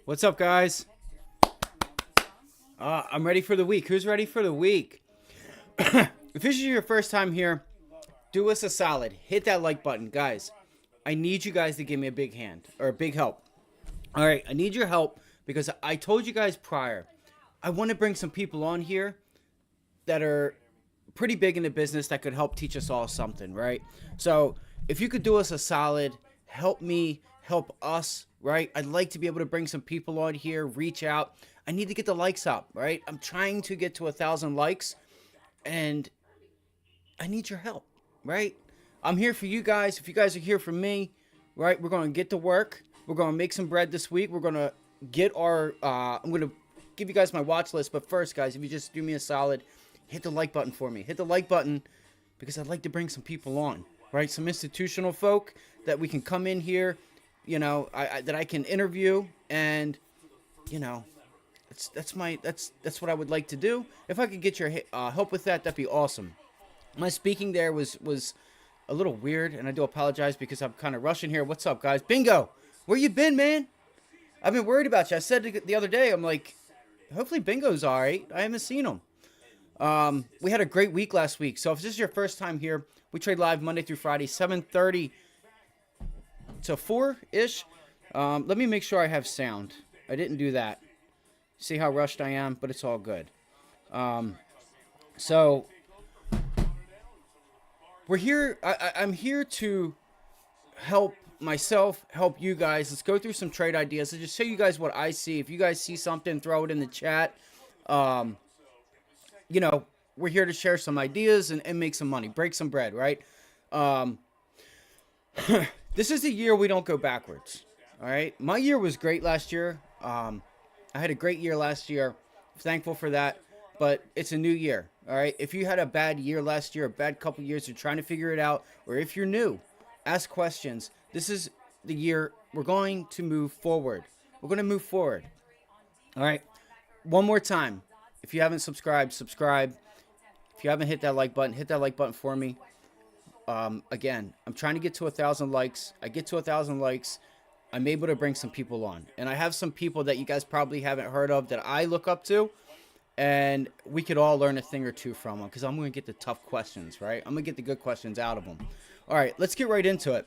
What's up, guys? I'm ready for the week. Who's ready for the week? If this is your first time here, do us a solid. Hit that like button. Guys, I need you guys to give me a big hand or a big help. All right, I need your help because I told you guys prior, I want to bring some people on here that are pretty big in the business that could help teach us all something, right? So if you could do us a solid, help me, help us, right? I'd like to be able to bring some people on here, reach out. I need to get the likes up, right? I'm trying to get to 1,000 likes, and I need your help, right? I'm here for you guys. If you guys are here for me, right, we're going to get to work. We're going to make some bread this week. We're going to get our, I'm going to give you guys my watch list. But first, guys, if you just do me a solid, hit the like button for me. Hit the like button because I'd like to bring some people on, right? Some institutional folk that we can come in here, you know, that I can interview, and, you know, that's what I would like to do. If I could get your help with that, that'd be awesome. My speaking there was a little weird, and I do apologize because I'm kind of rushing here. What's up, guys? Bingo, where you been, man? I've been worried about you. I said the other day, I'm like, hopefully Bingo's all right. I haven't seen him. We had a great week last week. So if this is your first time here, we trade live Monday through Friday, 7:30 to 4-ish. Let me make sure I have sound. I didn't do that. See how rushed I am, but it's all good. So we're here. I'm here to help myself, help you guys. Let's go through some trade ideas. So just show you guys what I see. If you guys see something, throw it in the chat. You know, we're here to share some ideas and make some money, break some bread, right? This is the year we don't go backwards. All right. My year was great last year. I had a great year last year. Thankful for that. But it's a new year. All right. If you had a bad year last year, a bad couple years, you're trying to figure it out, or if you're new, ask questions. This is the year we're going to move forward. We're going to move forward. All right. One more time. If you haven't subscribed, subscribe. If you haven't hit that like button, hit that like button for me. Again, I'm trying to get to 1,000 likes. I get to 1,000 likes, I'm able to bring some people on. And I have some people that you guys probably haven't heard of that I look up to. And we could all learn a thing or two from them because I'm going to get the tough questions, right? I'm going to get the good questions out of them. All right, let's get right into it.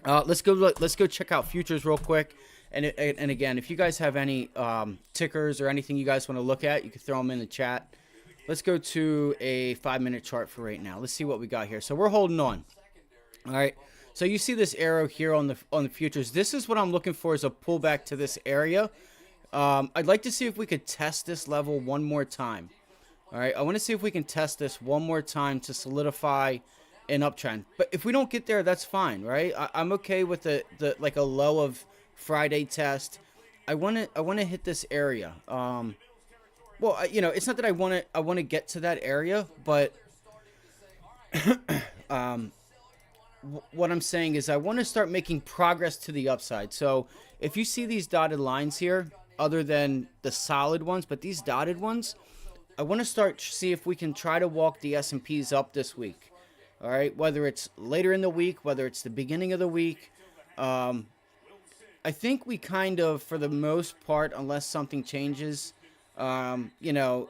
Let's go check out futures real quick. And again, if you guys have any tickers or anything you guys want to look at, you can throw them in the chat. Let's go to a 5-minute chart for right now. Let's see what we got here. So we're holding on. All right. So you see this arrow here on the futures. This is what I'm looking for, is a pullback to this area. I'd like to see if we could test this level one more time. All right. I want to see if we can test this one more time to solidify an uptrend. But if we don't get there, that's fine, right? I'm okay with the like a low of Friday test. I want to hit this area. Well, you know, it's not that I want to get to that area, but what I'm saying is I want to start making progress to the upside. So if you see these dotted lines here, other than the solid ones, but these dotted ones, I want to start see if we can try to walk the S&Ps up this week. All right, whether it's later in the week, whether it's the beginning of the week. I think we kind of, for the most part, unless something changes, you know,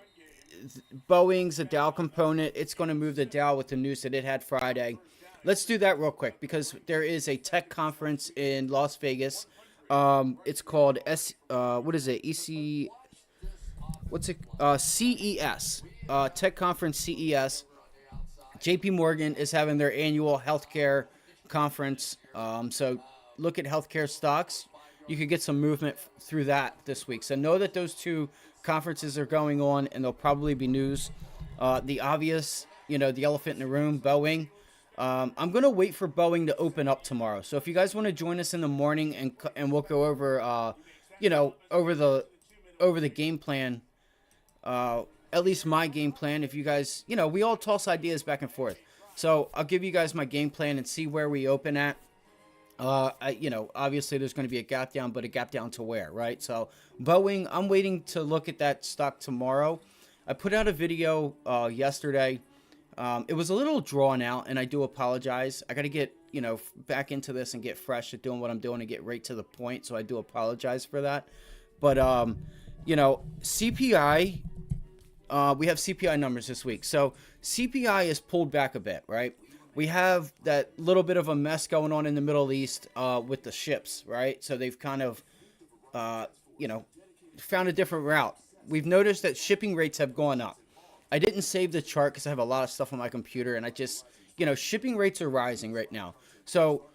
Boeing's a Dow component. It's going to move the Dow with the news that it had Friday. Let's do that real quick because there is a tech conference in Las Vegas. It's called what is it? CES. Tech conference CES. JP Morgan is having their annual healthcare conference. So look at healthcare stocks. You could get some movement through that this week. So know that those two conferences are going on, and there'll probably be news. The obvious, you know, the elephant in the room, Boeing. I'm going to wait for Boeing to open up tomorrow. So if you guys want to join us in the morning and we'll go over, you know, over the game plan, at least my game plan. If you guys, you know, we all toss ideas back and forth. So I'll give you guys my game plan and see where we open at. You know, obviously there's going to be a gap down, but a gap down to where, right? So Boeing, I'm waiting to look at that stock tomorrow. I put out a video yesterday. It was a little drawn out, and I do apologize. I got to get, you know, back into this and get fresh at doing what I'm doing and get right to the point. So I do apologize for that. But you know, CPI. We have CPI numbers this week. So CPI is pulled back a bit, right? We have that little bit of a mess going on in the Middle East with the ships, right? So they've kind of, you know, found a different route. We've noticed that shipping rates have gone up. I didn't save the chart because I have a lot of stuff on my computer, and I just, you know, shipping rates are rising right now. So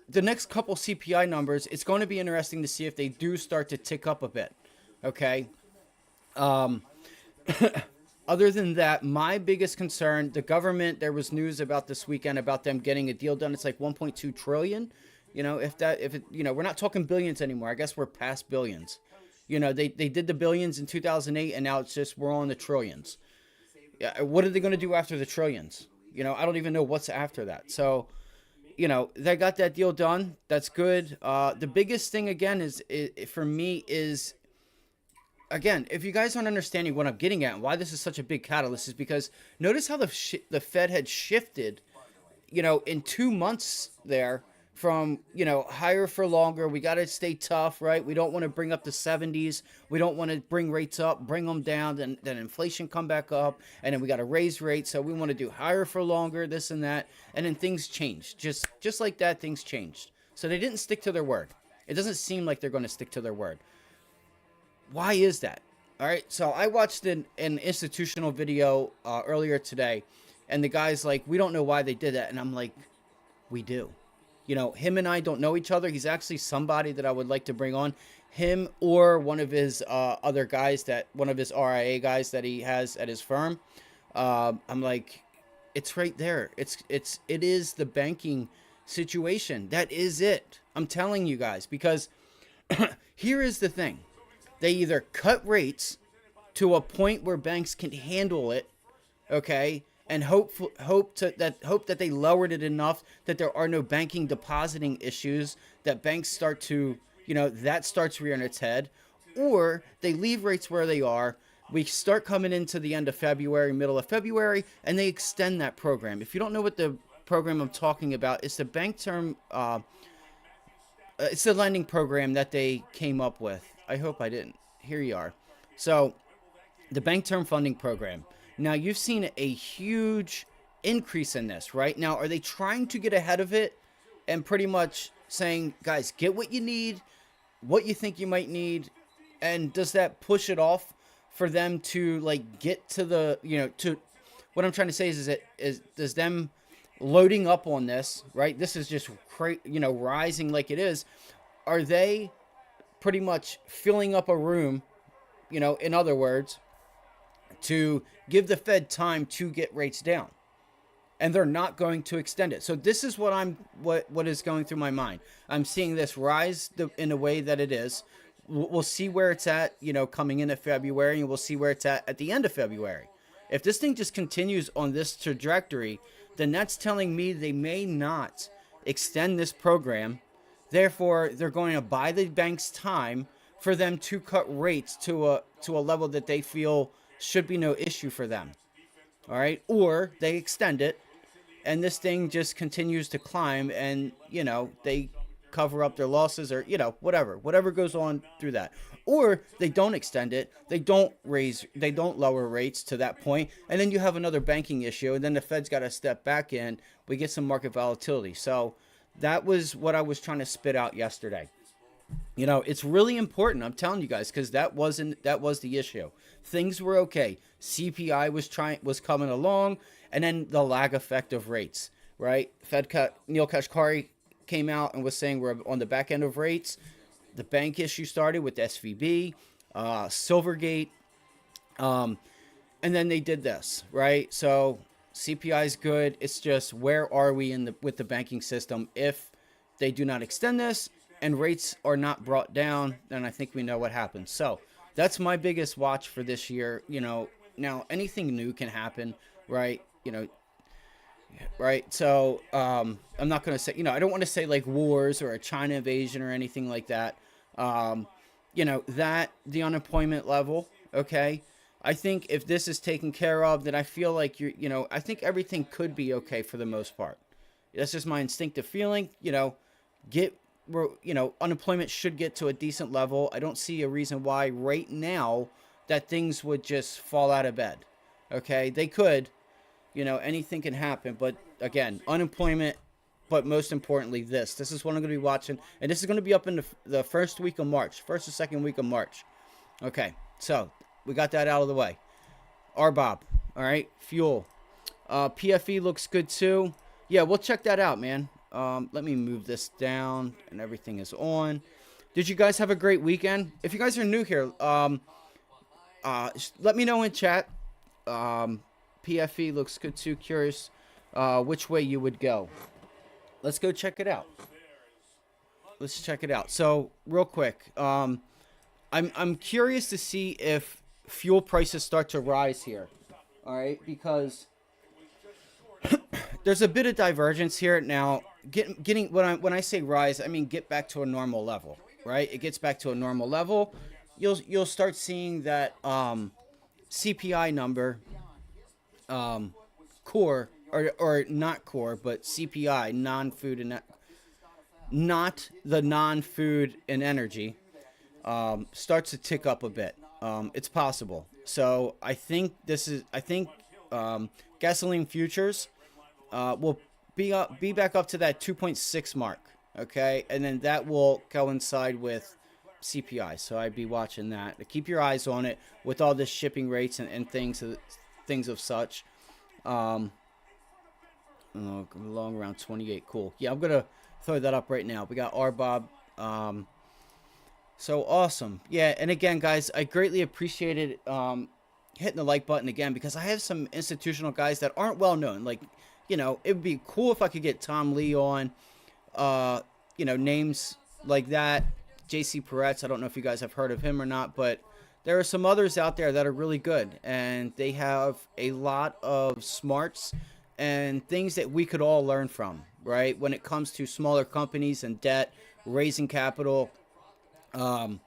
the next couple CPI numbers, it's going to be interesting to see if they do start to tick up a bit, okay? Other than that, my biggest concern, the government, there was news about this weekend about them getting a deal done. It's like 1.2 trillion. You know, if it, you know, we're not talking billions anymore. I guess we're past billions. You know, they did the billions in 2008, and now it's just, we're on the trillions. Yeah, what are they going to do after the trillions? You know, I don't even know what's after that. So, you know, they got that deal done. That's good. The biggest thing, again, is for me is, again, if you guys aren't understanding what I'm getting at and why this is such a big catalyst, is because notice how the Fed had shifted, you know, in 2 months there from, you know, higher for longer. We got to stay tough, right? We don't want to bring up the 70s. We don't want to bring rates up, bring them down, then inflation come back up, and then we got to raise rates. So we want to do higher for longer, this and that. And then things changed. Just like that, things changed. So they didn't stick to their word. It doesn't seem like they're going to stick to their word. Why is that? All right, so I watched an institutional video earlier today, and the guy's like, we don't know why they did that. And I'm like, we do. You know, him and I don't know each other. He's actually somebody that I would like to bring on. Him or one of his other guys, one of his RIA guys that he has at his firm. I'm like, it's right there. It is the banking situation. That is it. I'm telling you guys, because here is the thing. They either cut rates to a point where banks can handle it, okay, and hope that they lowered it enough that there are no banking depositing issues, that banks start to, you know, that starts rearing its head, or they leave rates where they are. We start coming into the end of February, middle of February, and they extend that program. If you don't know what the program I'm talking about, it's the bank term, it's the lending program that they came up with. I hope I didn't. Here you are. So the bank term funding program. Now you've seen a huge increase in this, right? Now, are they trying to get ahead of it and pretty much saying, guys, get what you need, what you think you might need, and does that push it off for them to like get to the, you know, to what I'm trying to say is does them loading up on this, right? This is just you know, rising like it is. Are they pretty much filling up a room, you know, in other words, to give the Fed time to get rates down? And they're not going to extend it. So this is what is going through my mind. I'm seeing this rise in the way that it is. We'll see where it's at, you know, coming into February, and we'll see where it's at the end of February. If this thing just continues on this trajectory, then that's telling me they may not extend this program. Therefore, they're going to buy the banks time for them to cut rates to a level that they feel should be no issue for them. All right? Or they extend it, and this thing just continues to climb, and, you know, they cover up their losses, or, you know, whatever goes on through that. Or they don't extend it, they don't lower rates to that point, and then you have another banking issue, and then the Fed's got to step back in. We get some market volatility. So that was what I was trying to spit out yesterday. You know, it's really important, I'm telling you guys, because that was the issue. Things were okay. CPI was coming along, and then the lag effect of rates, right? Neil Kashkari came out and was saying we're on the back end of rates. The bank issue started with SVB, Silvergate, and then they did this, right? So CPI is good. It's just, where are we with the banking system? If they do not extend this and rates are not brought down, then I think we know what happens. So that's my biggest watch for this year. You know, now anything new can happen, right? You know, right? So I'm not going to say, you know, I don't want to say like wars or a China invasion or anything like that. You know, that the unemployment level, okay? I think if this is taken care of, then I feel like you know, I think everything could be okay for the most part. That's just my instinctive feeling. You know, get unemployment should get to a decent level. I don't see a reason why right now that things would just fall out of bed. Okay, they could, anything can happen. But again, unemployment. But most importantly, this is what I'm going to be watching, and this is going to be up in the first week of March, first or second week of March. Okay, so we got that out of the way. RBOB, all right, fuel. PFE looks good too. Yeah, we'll check that out, man. Let me move this down, and everything is on. Did you guys have a great weekend? If you guys are new here, let me know in chat. PFE looks good too. Curious which way you would go. Let's go check it out. Let's check it out. So real quick, I'm curious to see if fuel prices start to rise here. All right, because there's a bit of divergence here now. Getting when I say rise, I mean get back to a normal level, right? It gets back to a normal level. You'll start seeing that CPI number, core. Or not core, but CPI, non-food and not the non-food and energy, starts to tick up a bit. It's possible. So I think gasoline futures will be back up to that 2.6 mark. Okay, and then that will coincide with CPI. So I'd be watching that. Keep your eyes on it with all the shipping rates and things of such. Long around 28. Cool. Yeah, I'm gonna throw that up right now. We got RBOB. So awesome. Yeah, and again, guys, I greatly appreciated hitting the like button again, because I have some institutional guys that aren't well known. Like, it would be cool if I could get Tom Lee on. Names like that. JC Peretz. I don't know if you guys have heard of him or not, but there are some others out there that are really good, and they have a lot of smarts and things that we could all learn from, right? When it comes to smaller companies and debt, raising capital, 5,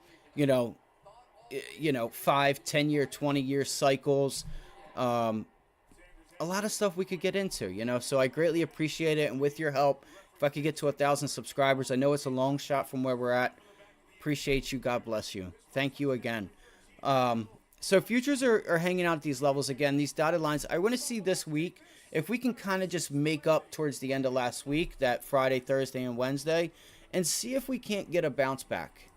10-year, 20-year cycles, a lot of stuff we could get into, so I greatly appreciate it. And with your help, if I could get to 1,000 subscribers, I know it's a long shot from where we're at. Appreciate you. God bless you. Thank you again. So futures are hanging out at these levels again, these dotted lines. I want to see this week if we can kind of just make up towards the end of last week, that Friday, Thursday, and Wednesday, and see if we can't get a bounce back.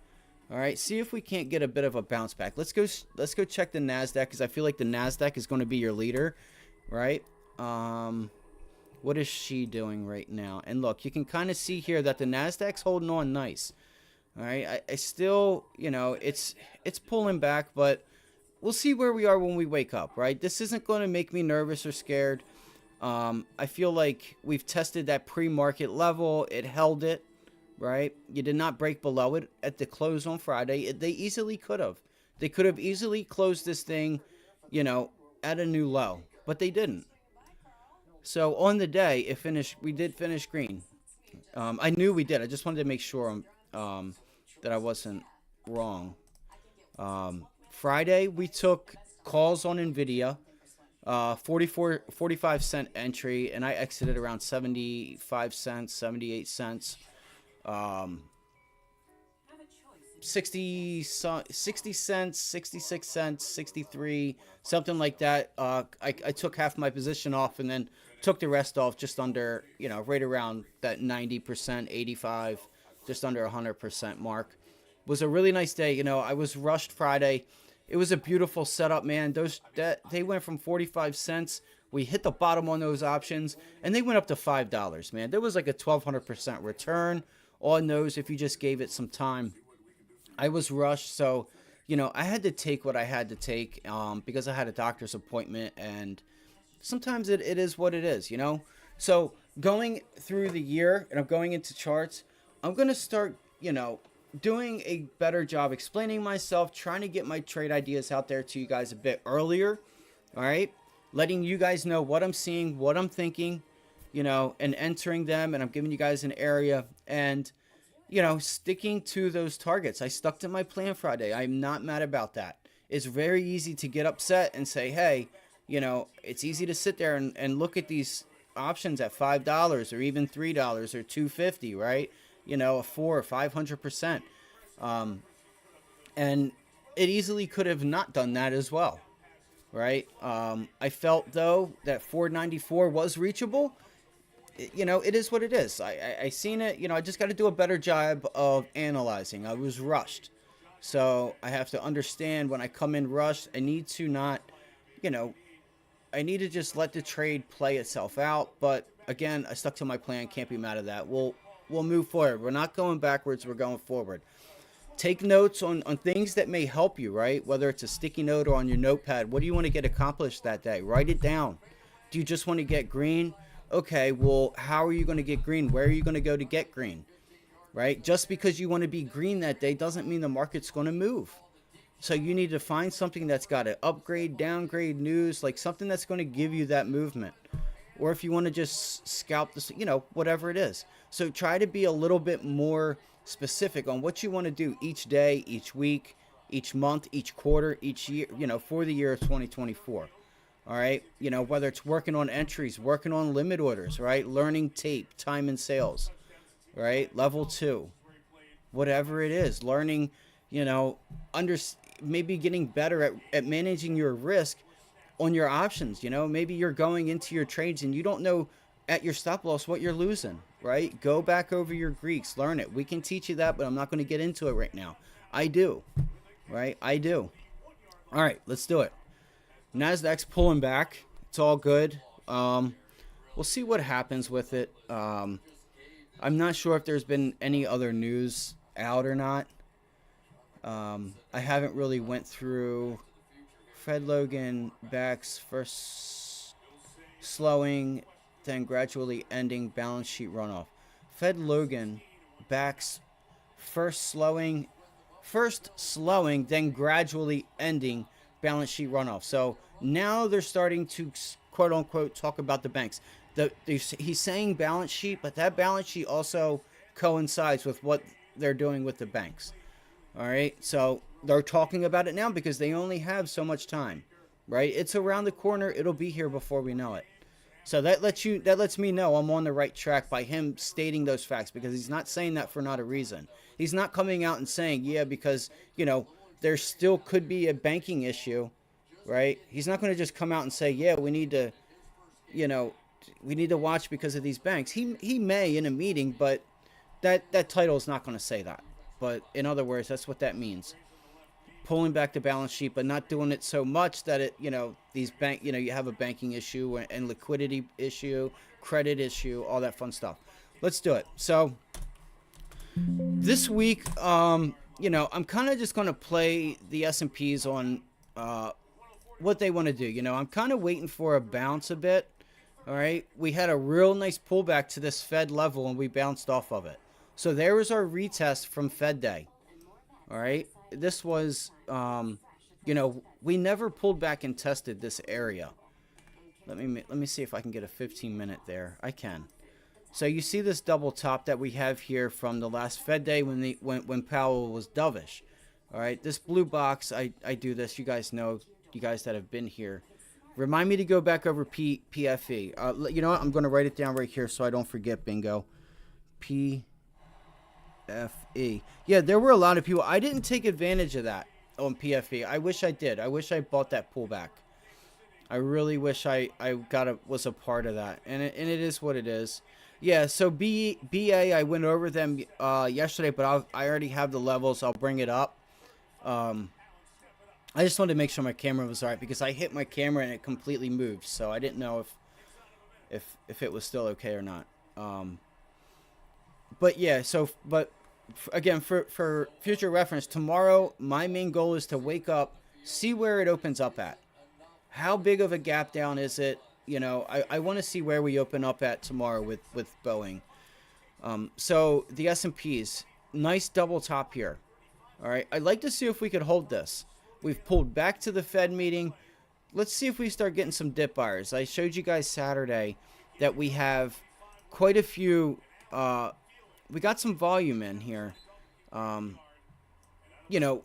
All right, see if we can't get a bit of a bounce back. Let's go check the NASDAQ, because I feel like the NASDAQ is going to be your leader, right? What is she doing right now? And look, you can kind of see here that the NASDAQ's holding on nice. All right, I still, it's pulling back, but we'll see where we are when we wake up, right? This isn't going to make me nervous or scared. I feel like we've tested that pre-market level. It held it, right? You did not break below it at the close on Friday. They easily could have. They could have easily closed this thing, at a new low, but they didn't. So on the day, we did finish green. I knew we did. I just wanted to make sure that I wasn't wrong. Friday, we took calls on NVIDIA. 45 cent entry, and I exited around 75 cents, 78 cents, 60 cents, 66 cents, 63, something like that. I took half my position off and then took the rest off just under, right around that 90%, 85, just under 100% mark. It was a really nice day. I was rushed Friday. It was a beautiful setup, man. They went from 45 cents. We hit the bottom on those options, and they went up to $5, man. There was like a 1,200% return on those if you just gave it some time. I was rushed, so, I had to take what I had to take because I had a doctor's appointment, and sometimes it is what it is, So going through the year, and I'm going into charts, I'm going to start, doing a better job explaining myself, trying to get my trade ideas out there to you guys a bit earlier, all right? Letting you guys know what I'm seeing, what I'm thinking, and entering them, and I'm giving you guys an area, and, sticking to those targets. I stuck to my plan Friday. I'm not mad about that. It's very easy to get upset and say, hey, it's easy to sit there and look at these options at $5 or even $3 or $2.50, right? a 400 or 500%. And it easily could have not done that as well, right? I felt though that 494 was reachable. It is what it is. I seen it. I just got to do a better job of analyzing. I was rushed, so I have to understand when I come in rushed. I need to not, I need to just let the trade play itself out. But again, I stuck to my plan. Can't be mad at that. We'll move forward. We're not going backwards. We're going forward. Take notes on things that may help you, right? Whether it's a sticky note or on your notepad. What do you want to get accomplished that day? Write it down. Do you just want to get green? Okay, well, how are you going to get green? Where are you going to go to get green? Right? Just because you want to be green that day doesn't mean the market's going to move. So you need to find something that's got an upgrade, downgrade news, like something that's going to give you that movement. Or if you want to just scalp this, whatever it is. So try to be a little bit more specific on what you want to do each day, each week, each month, each quarter, each year, for the year of 2024. All right. Whether it's working on entries, working on limit orders, right? Learning tape, time and sales, right? Level 2, whatever it is, learning, maybe getting better at managing your risk on your options. Maybe you're going into your trades and you don't know at your stop loss what you're losing, right? Go back over your Greeks, learn it. We can teach you that, but I'm not going to get into it right now. I do, right? I do. All right, let's do it. Nasdaq's pulling back. It's all good. We'll see what happens with it. I'm not sure if there's been any other news out or not. I haven't really went through Fed Logan backs first slowing, then gradually ending balance sheet runoff. Fed Logan backs first slowing, then gradually ending balance sheet runoff. So now they're starting to quote unquote talk about the banks. He's saying balance sheet, but that balance sheet also coincides with what they're doing with the banks. All right. So they're talking about it now because they only have so much time, right? It's around the corner. It'll be here before we know it. So that lets me know I'm on the right track by him stating those facts, because he's not saying that for not a reason. He's not coming out and saying, yeah, because, there still could be a banking issue, right? He's not going to just come out and say, yeah, we need to watch because of these banks. He may in a meeting, but that title is not going to say that. But in other words, that's what that means. Pulling back the balance sheet, but not doing it so much that it, these you have a banking issue and liquidity issue, credit issue, all that fun stuff. Let's do it. So this week, I'm kind of just going to play the S&Ps on what they want to do. I'm kind of waiting for a bounce a bit. All right. We had a real nice pullback to this Fed level and we bounced off of it. So there was our retest from Fed Day. All right. This was, we never pulled back and tested this area. Let me see if I can get a 15-minute there. I can. So you see this double top that we have here from the last Fed Day when Powell was dovish. All right, this blue box, I do this. You guys know, you guys that have been here. Remind me to go back over PFE. You know what? I'm going to write it down right here so I don't forget. Bingo. PFE. Yeah, there were a lot of people. I didn't take advantage of that on PFE. I wish I did. I wish I bought that pullback. I really wish I was a part of that. And it is what it is. Yeah, so BA, I went over them yesterday, but I already have the levels. I'll bring it up. I just wanted to make sure my camera was all right because I hit my camera and it completely moved. So I didn't know if it was still okay or not. But yeah, again, for future reference, tomorrow my main goal is to wake up, see where it opens up at. How big of a gap down is it? I want to see where we open up at tomorrow with Boeing. So the S&Ps, nice double top here. All right, I'd like to see if we could hold this. We've pulled back to the Fed meeting. Let's see if we start getting some dip buyers. I showed you guys Saturday that we have quite a few. We got some volume in here.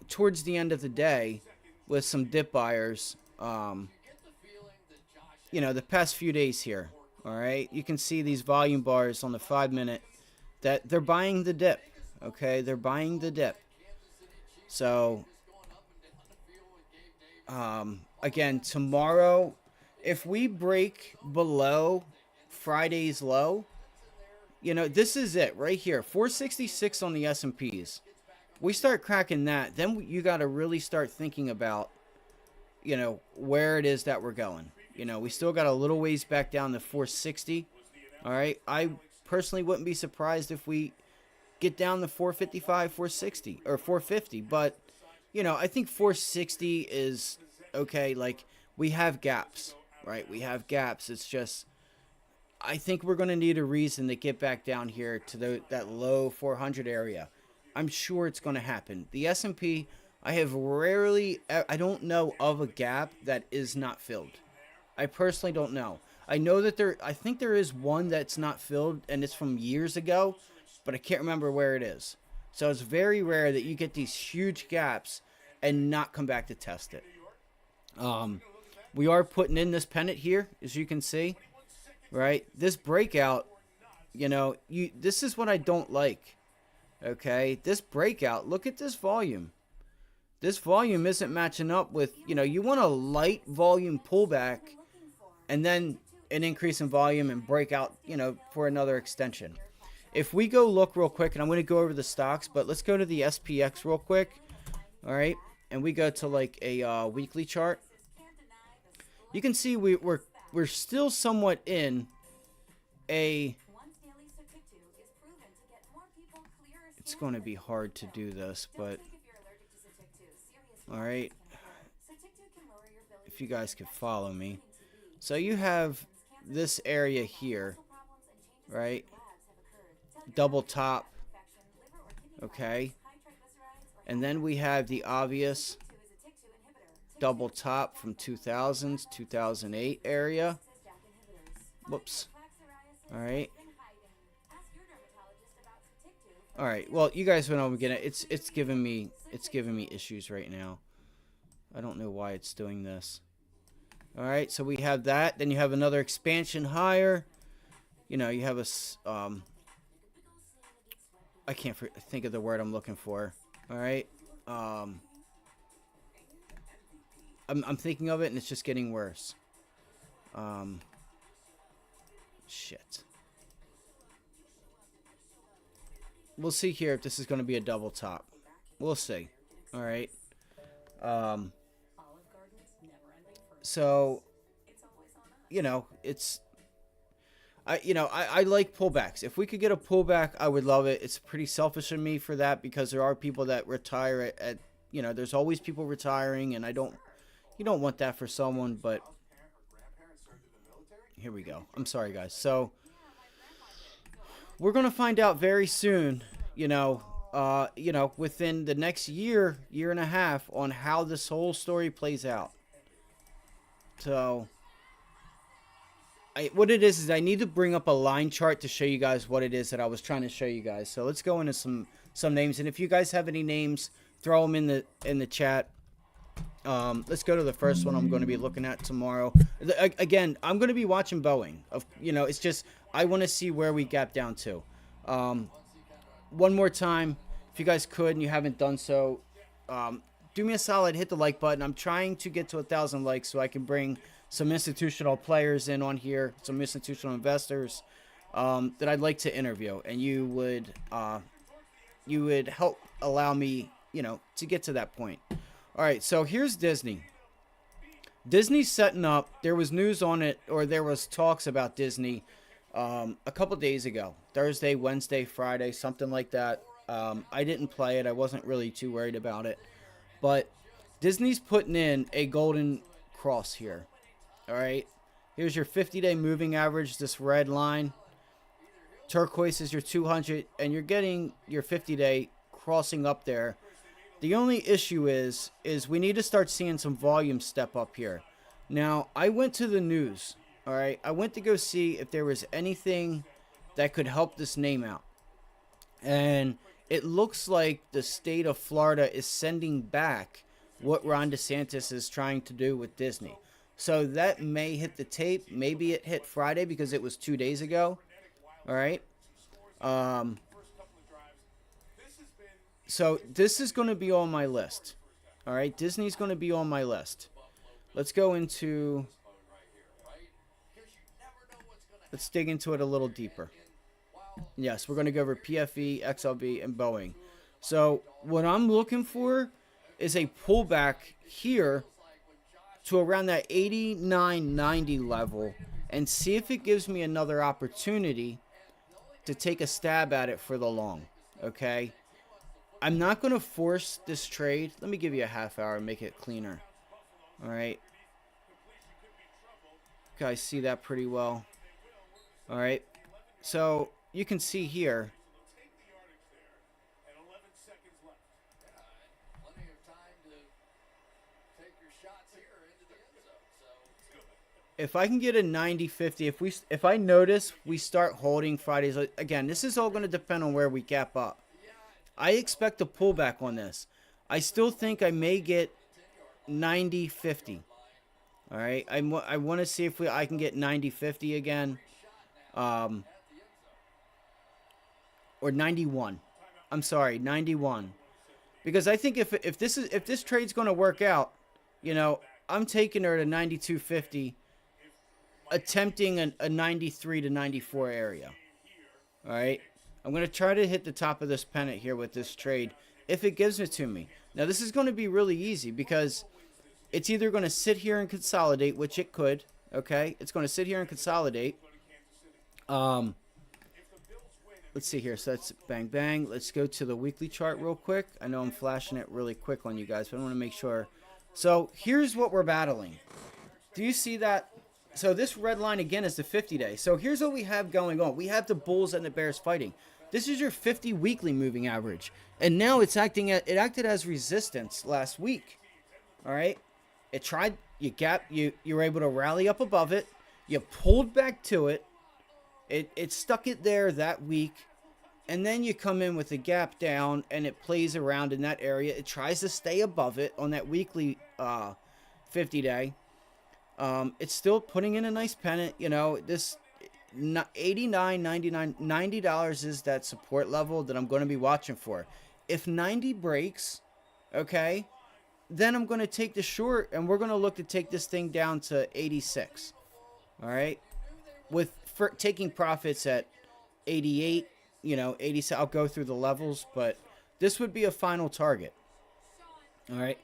Towards the end of the day with some dip buyers. The past few days here. All right, you can see these volume bars on the 5-minute that they're buying the dip. Okay, they're buying the dip. So, again, tomorrow, if we break below Friday's low, you know, this is it right here. 466 on the S&Ps. We start cracking that, then you got to really start thinking about, you know, where it is that we're going. You know, we still got a little ways back down to 460. All right. I personally wouldn't be surprised if we get down to 455, 460, or 450. But, you know, I think 460 is okay. Like, we have gaps, right? We have gaps. It's just, I think we're going to need a reason to get back down here to that low 400 area. I'm sure it's going to happen. The S&P, I don't know of a gap that is not filled. I personally don't know. I know that I think there is one that's not filled, and it's from years ago, but I can't remember where it is. So it's very rare that you get these huge gaps and not come back to test it. We are putting in this pennant here, as you can see, right? This breakout, you know, this is what I don't like. Okay, this breakout, look at this volume. This volume isn't matching up with, you know, you want a light volume pullback and then an increase in volume and breakout, you know, for another extension. If we go look real quick, and I'm going to go over the stocks, but let's go to the SPX real quick. All right, and we go to like a weekly chart. You can see we're still somewhat in a... It's going to be hard to do this, but all right, if you guys could follow me. So you have this area here, right? Double top, okay? And then we have the obvious double top from 2000s, 2008 area. Whoops. All right. All right. Well, you guys know I'm getting it. It's giving me issues right now. I don't know why it's doing this. All right. So we have that. Then you have another expansion higher. You know, you have a I can't think of the word I'm looking for. All right. I'm thinking of it and it's just getting worse. Shit. We'll see here if this is going to be a double top. We'll see. All right. So, you know, I like pullbacks. If we could get a pullback, I would love it. It's pretty selfish of me for that because there are people that retire at you know, there's always people retiring, and you don't want that for someone, but here we go. I'm sorry, guys. So, we're going to find out very soon, you know, within the next year and a half on how this whole story plays out. So, what it is I need to bring up a line chart to show you guys what it is that I was trying to show you guys. So, let's go into some names, and if you guys have any names, throw them in the chat. Let's go to the first one I'm going to be looking at tomorrow. Again, I'm going to be watching Boeing. You know, it's just I want to see where we gap down to. One more time, if you guys could and you haven't done so, do me a solid, hit the like button. I'm trying to get to 1,000 likes so I can bring some institutional players in on here, some institutional investors that I'd like to interview, and you would help allow me, you know, to get to that point. All right, so here's Disney. Disney's setting up. There was news on it, or there was talks about Disney a couple days ago. Thursday, Wednesday, Friday, something like that. I didn't play it. I wasn't really too worried about it. But Disney's putting in a golden cross here. All right. Here's your 50-day moving average, this red line. Turquoise is your 200, and you're getting your 50-day crossing up there. The only issue is we need to start seeing some volume step up here. Now, I went to the news, all right? I went to go see if there was anything that could help this name out. And it looks like the state of Florida is sending back what Ron DeSantis is trying to do with Disney. So that may hit the tape. Maybe it hit Friday because it was 2 days ago, all right? So this is going to be on my list. All right, Disney's going to be on my list. Let's go into. Let's dig into it a little deeper. Yes, we're going to go over PFE, XLB, and Boeing. So what I'm looking for is a pullback here to around that 89.90 level and see if it gives me another opportunity to take a stab at it for the long. Okay, I'm not going to force this trade. Let me give you a half hour and make it cleaner. All right, you guys see that pretty well. All right, so you can see here. If I can get a 90-50, if I notice we start holding Fridays, again, this is all going to depend on where we gap up. I expect a pullback on this. I still think I may get 90-50. All right, I want to see if I can get 90-50 again, or 91. I'm sorry, 91, because I think if this trade's going to work out, you know, I'm taking her to 92.50. Attempting a 93 to 94 area. All right, I'm going to try to hit the top of this pennant here with this trade if it gives it to me. Now this is going to be really easy because it's either going to sit here and consolidate, which it could. Okay, it's going to sit here and consolidate. Let's see here. So that's bang bang. Let's go to the weekly chart real quick. I know I'm flashing it really quick on you guys, but I want to make sure. So here's what we're battling. Do you see that? So this red line again is the 50-day. So here's what we have going on. We have the bulls and the bears fighting. This is your 50 weekly moving average, and now it acted as resistance last week. All right, it tried. You were able to rally up above it. You pulled back to it. It stuck it there that week, and then you come in with a gap down, and it plays around in that area. It tries to stay above it on that weekly 50-day. It's still putting in a nice pennant. You know, this $89, $99, $90 is that support level that I'm going to be watching for. If 90 breaks, okay, then I'm going to take the short, and we're going to look to take this thing down to 86. All right, for taking profits at 88, you know, 87. I'll go through the levels, but this would be a final target. All right.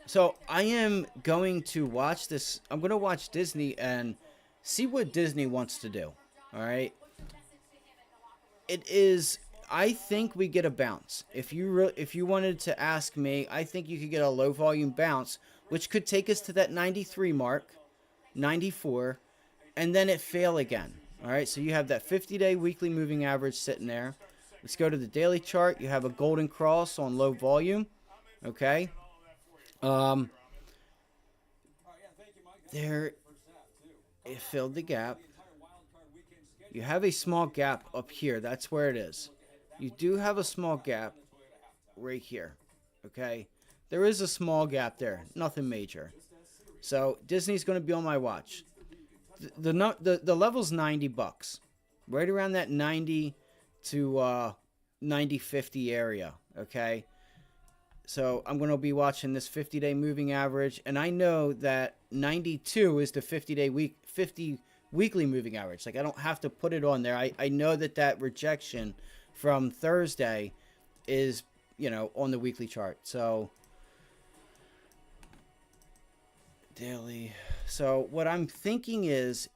So I am going to watch this. I'm going to watch Disney and see what Disney wants to do. All right. It is. I think we get a bounce. If you wanted to ask me, I think you could get a low volume bounce, which could take us to that 93 mark, 94, and then it fail again. All right. So you have that 50-day weekly moving average sitting there. Let's go to the daily chart. You have a golden cross on low volume. Okay. There, it filled the gap. You have a small gap up here. That's where it is. You do have a small gap right here. Okay, there is a small gap there. Nothing major. So Disney's going to be on my watch. The level's $90, right around that 90 to 90.50 area. Okay. So I'm going to be watching this 50-day moving average, and I know that 92 is the 50 weekly moving average. Like, I don't have to put it on there. I know that rejection from Thursday is, you know, on the weekly chart. So daily. So what I'm thinking is,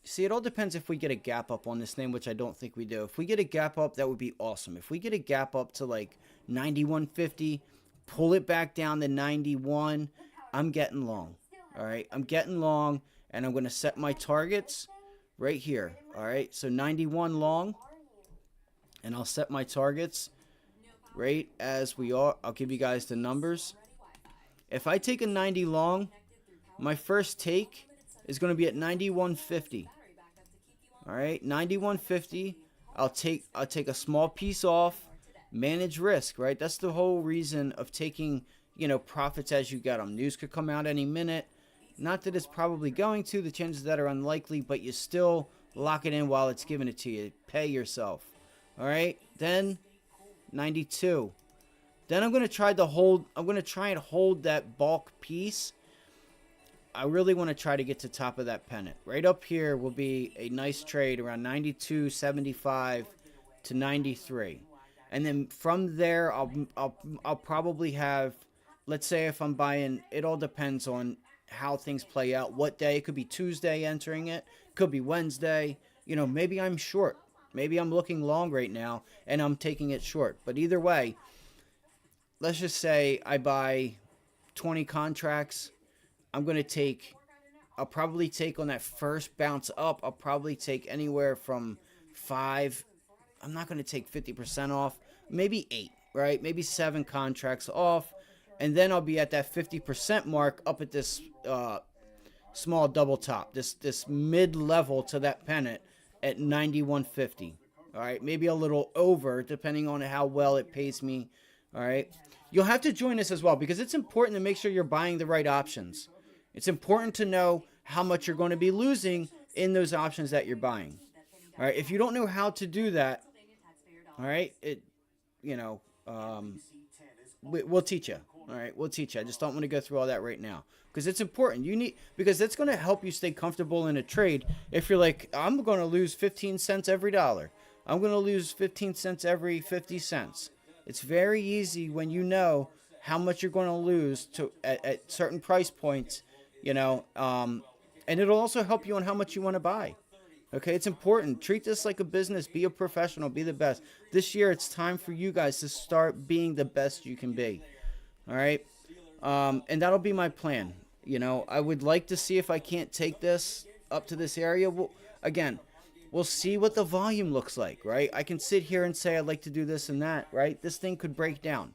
see, it all depends if we get a gap up on this thing, which I don't think we do. If we get a gap up, that would be awesome. If we get a gap up to like 91.50, pull it back down to 91, I'm getting long. All right, I'm getting long, and I'm going to set my targets right here. All right, so 91 long, and I'll set my targets right as we are. I'll give you guys the numbers. If I take a 90 long, my first take is going to be at 91.50. All right, 91.50. I'll take a small piece off. Manage risk, right? That's the whole reason of taking, you know, profits as you get them. News could come out any minute. Not that it's probably going to. The chances that are unlikely, but you still lock it in while it's giving it to you. Pay yourself. All right? Then 92. Then I'm going to try and hold that bulk piece. I really want to try to get to top of that pennant. Right up here will be a nice trade around 92.75 to 93. And then from there, I'll probably have, let's say if I'm buying, it all depends on how things play out. What day? It could be Tuesday entering it. Could be Wednesday. You know, maybe I'm short. Maybe I'm looking long right now and I'm taking it short. But either way, let's just say I buy 20 contracts. I'll probably take on that first bounce up, I'll probably take anywhere from 5. I'm not going to take 50% off, maybe 8, right? Maybe 7 contracts off. And then I'll be at that 50% mark up at this small double top, this mid-level to that pennant at 91.50. All right, maybe a little over depending on how well it pays me. All right, you'll have to join us as well because it's important to make sure you're buying the right options. It's important to know how much you're going to be losing in those options that you're buying. All right, if you don't know how to do that, all right, we'll teach you. All right, we'll teach you. I just don't want to go through all that right now because it's important. Because that's going to help you stay comfortable in a trade. If you're like, I'm going to lose 15 cents every dollar. I'm going to lose 15 cents every 50 cents. It's very easy when you know how much you're going to lose at certain price points. And it'll also help you on how much you want to buy. Okay, it's important. Treat this like a business. Be a professional. Be the best. This year, it's time for you guys to start being the best you can be. All right, and that'll be my plan. I would like to see if I can't take this up to this area. We'll see what the volume looks like, right? I can sit here and say I'd like to do this and that, right? This thing could break down.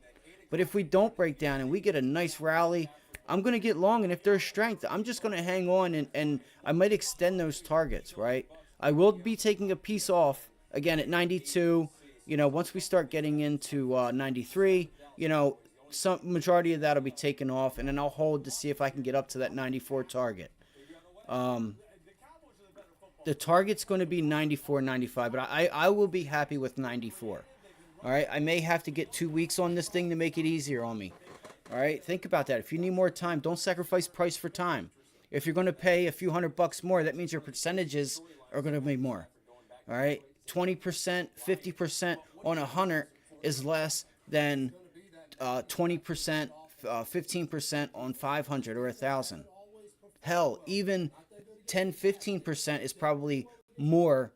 But if we don't break down and we get a nice rally, I'm going to get long, and if there's strength, I'm just going to hang on, and I might extend those targets, right? I will be taking a piece off, again, at 92. Once we start getting into 93, some majority of that will be taken off, and then I'll hold to see if I can get up to that 94 target. The target's going to be 94, 95, but I will be happy with 94. All right, I may have to get 2 weeks on this thing to make it easier on me. All right, think about that. If you need more time, don't sacrifice price for time. If you're going to pay a few $100 more, that means your percentages are going to be more. All right, 20%, 50% on 100 is less than 20%, 15% on 500 or 1,000. Hell, even 10, 15% is probably more,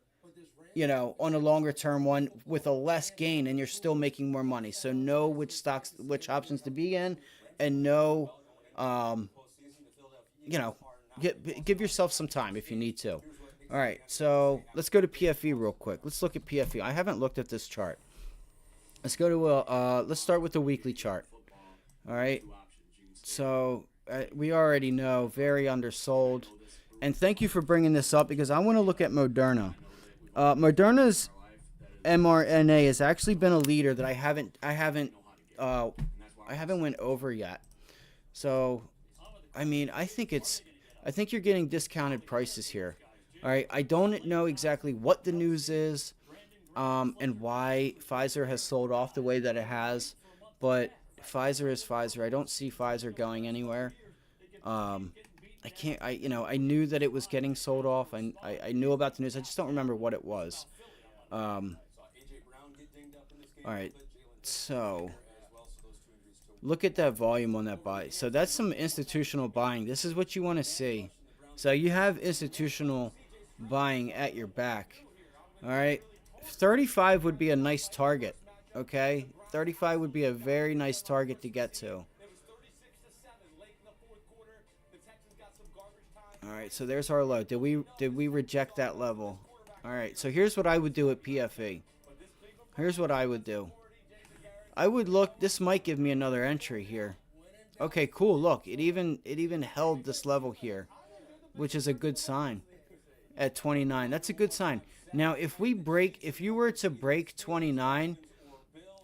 on a longer term one with a less gain, and you're still making more money. So know which stocks, which options to be in, and know, give yourself some time if you need to. All right, so let's go to PFE real quick. Let's look at PFE. I haven't looked at this chart. Let's go to let's start with the weekly chart. All right, so we already know very undersold, and thank you for bringing this up because I want to look at Moderna. Moderna's mRNA has actually been a leader that I haven't went over yet. So, I think you're getting discounted prices here. All right, I don't know exactly what the news is, and why Pfizer has sold off the way that it has, but Pfizer is Pfizer. I don't see Pfizer going anywhere. I knew that it was getting sold off. I knew about the news. I just don't remember what it was. All right, so look at that volume on that buy. So that's some institutional buying. This is what you want to see. So you have institutional buying at your back. All right, 35 would be a nice target. Okay, 35 would be a very nice target to get to. All right, so there's our low. Did we reject that level? All right, so here's what I would do at PFE. Here's what I would do. I would look. This might give me another entry here. Okay, cool. Look, it even held this level here, which is a good sign. At 29, that's a good sign. Now, if you were to break 29,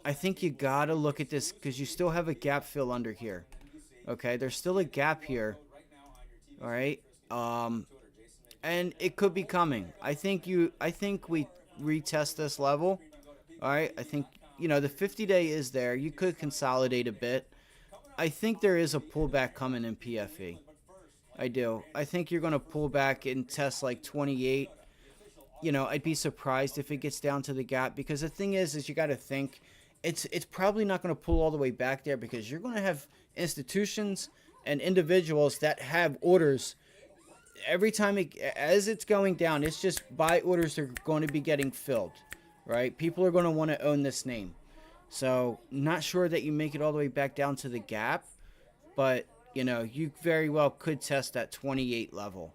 I think you gotta look at this because you still have a gap fill under here. Okay, there's still a gap here. All right. And it could be coming. I think we retest this level. All right. I think the 50-day is there. You could consolidate a bit. I think there is a pullback coming in PFE. I do. I think you're going to pull back and test like 28. I'd be surprised if it gets down to the gap, because the thing is you got to think it's probably not going to pull all the way back there, because you're going to have institutions and individuals that have orders every time as it's going down. It's just buy orders are going to be getting filled, right? People are going to want to own this name. So not sure that you make it all the way back down to the gap, but you very well could test that 28 level.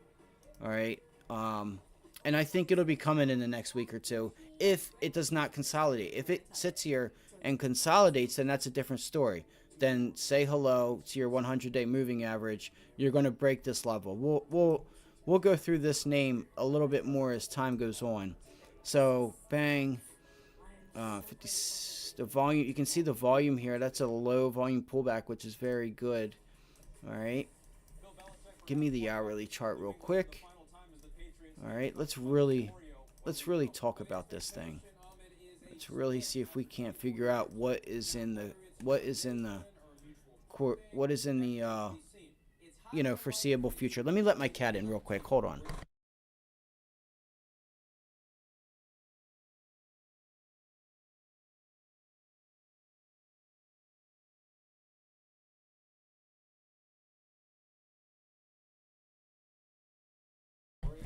All right. And I think it'll be coming in the next week or two if it does not consolidate. If it sits here and consolidates, then that's a different story. Then say hello to your 100-day moving average. You're going to break this level. We'll go through this name a little bit more as time goes on. So bang, 50. The volume, you can see the volume here. That's a low volume pullback, which is very good. All right, give me the hourly chart real quick. All right, let's really talk about this thing. Let's really see if we can't figure out what is in the foreseeable future. Let me let my cat in real quick. Hold on.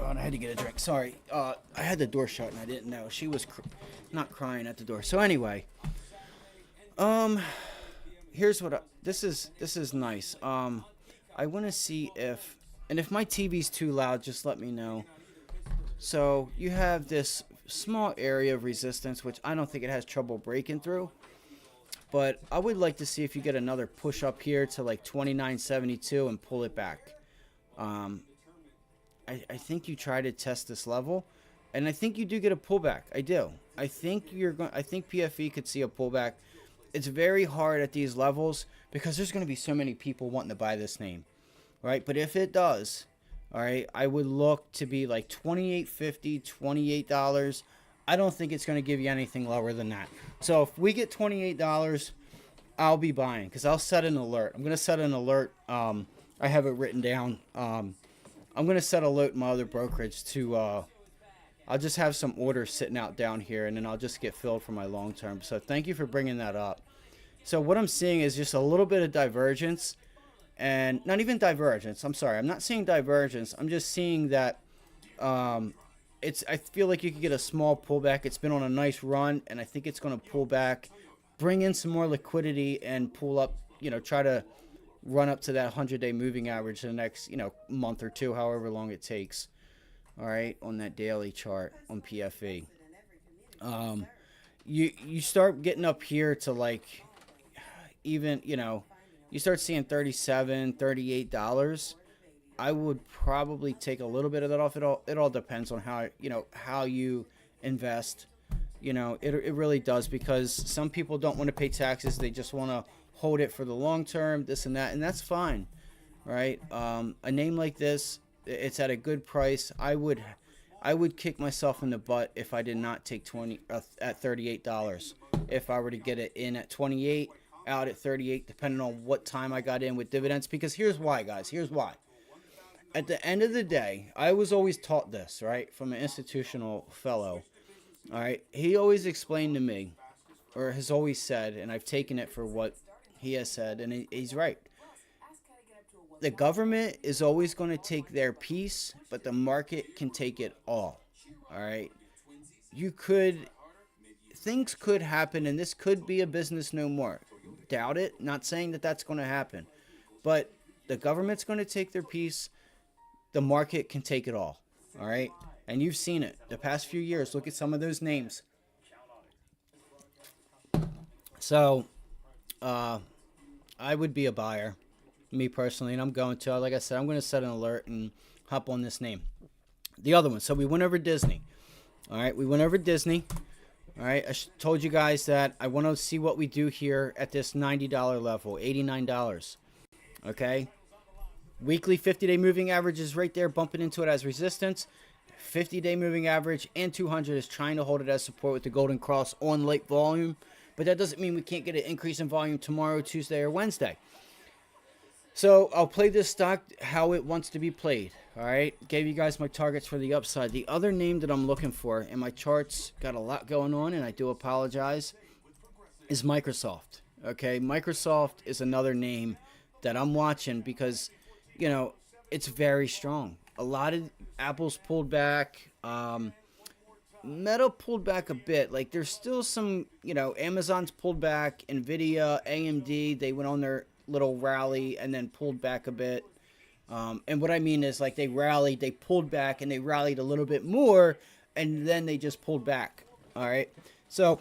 Oh, and I had to get a drink. Sorry. I had the door shut and I didn't know. She was not crying at the door. So anyway, here's what this is nice. I want to see if my TV's too loud, just let me know. So you have this small area of resistance, which I don't think it has trouble breaking through. But I would like to see if you get another push up here to like 29.72 and pull it back. I think you try to test this level, and I think you do get a pullback. I do. I think PFE could see a pullback. It's very hard at these levels because there's going to be so many people wanting to buy this name, right? But if it does, all right, I would look to be like $28.50, $28. I don't think it's going to give you anything lower than that. So if we get $28, I'll be buying, because I'll set an alert. I'm going to set an alert. I have it written down. I'm going to set alert my other brokerage to, I'll just have some orders sitting out down here, and then I'll just get filled for my long term. So thank you for bringing that up. So what I'm seeing is just a little bit of divergence, and not even divergence. I'm sorry. I'm not seeing divergence. I'm just seeing that I feel like you could get a small pullback. It's been on a nice run, and I think it's going to pull back, bring in some more liquidity, and pull up, try to run up to that 100-day moving average in the next, month or two, however long it takes. All right, on that daily chart on PFE. You start getting up here to like, even, you start seeing $37, $38. I would probably take a little bit of that off. It all depends on how you invest. It really does, because some people don't want to pay taxes. They just want to hold it for the long term, this and that, and that's fine, right? A name like this, it's at a good price. I would kick myself in the butt if I did not take at $38. If I were to get it in at 28, out at 38, depending on what time I got in with dividends. Because here's why, guys. Here's why. At the end of the day, I was always taught this, right, from an institutional fellow. All right, he always explained to me, or has always said, and I've taken it for what he has said, and he's right. The government is always going to take their piece, but the market can take it all. All right, things could happen, and this could be a business no more. Doubt it. Not saying that that's going to happen, but the government's going to take their piece. The market can take it all. All right, and you've seen it the past few years. Look at some of those names. So, I would be a buyer, me personally, and I'm going to. Like I said, I'm going to set an alert and hop on this name. The other one. So we went over Disney. All right, we went over Disney. All right, I told you guys that I want to see what we do here at this $90 level, $89. Okay, weekly 50-day moving average is right there, bumping into it as resistance. 50-day moving average and 200 is trying to hold it as support with the golden cross on late volume. But that doesn't mean we can't get an increase in volume tomorrow, Tuesday, or Wednesday. So I'll play this stock how it wants to be played. All right. Gave you guys my targets for the upside. The other name that I'm looking for, and my charts got a lot going on, and I do apologize, is Microsoft. Okay. Microsoft is another name that I'm watching because, you know, it's very strong. A lot of Apple's pulled back. Meta pulled back a bit. Like there's still some, you know, Amazon's pulled back. Nvidia, AMD, they went on their little rally and then pulled back a bit. And what I mean is like they rallied, they pulled back, and they rallied a little bit more, and then they just pulled back. All right. So,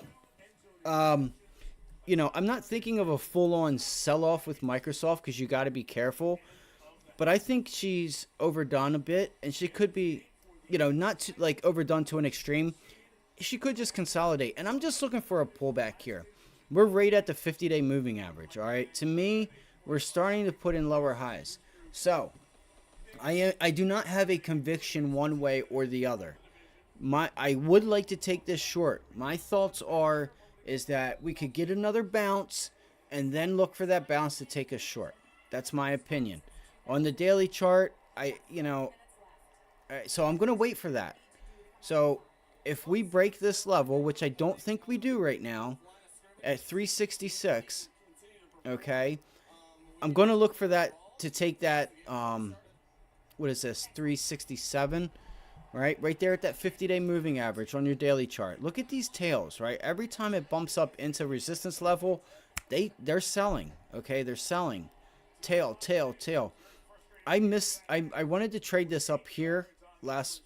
you know, I'm not thinking of a full-on sell-off with Microsoft because you got to be careful. But I think she's overdone a bit, and she could be, you know, not too, like overdone to an extreme. She could just consolidate. And I'm just looking for a pullback here. We're right at the 50-day moving average, all right? To me, we're starting to put in lower highs. So, I do not have a conviction one way or the other. I would like to take this short. My thoughts is that we could get another bounce and then look for that bounce to take us short. That's my opinion. On the daily chart, so I'm going to wait for that. So, if we break this level, which I don't think we do right now, at 366, okay, I'm going to look for that to take that, what is this, 367, right there at that 50-day moving average on your daily chart. Look at these tails, right? Every time it bumps up into resistance level, they're selling, okay? They're selling. Tail. I wanted to trade this up here last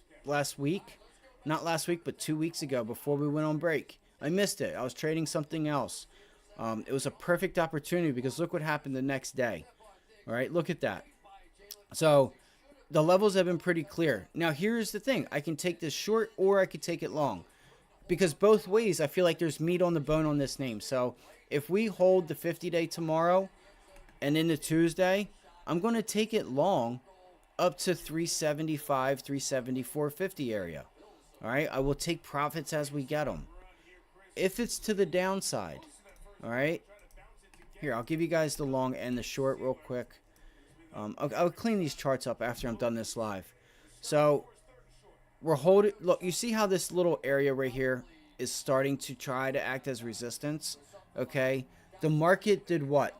week. Not last week, but 2 weeks ago before we went on break. I missed it. I was trading something else. It was a perfect opportunity because look what happened the next day. All right, look at that. So the levels have been pretty clear. Now, here's the thing. I can take this short or I could take it long. Because both ways, I feel like there's meat on the bone on this name. So if we hold the 50-day tomorrow and into Tuesday, I'm going to take it long up to 375, 374.50 area. All right, I will take profits as we get them. If it's to the downside, all right, here, I'll give you guys the long and the short real quick. I'll clean these charts up after I'm done this live. So we're holding, look, you see how this little area right here is starting to try to act as resistance, okay? The market did what?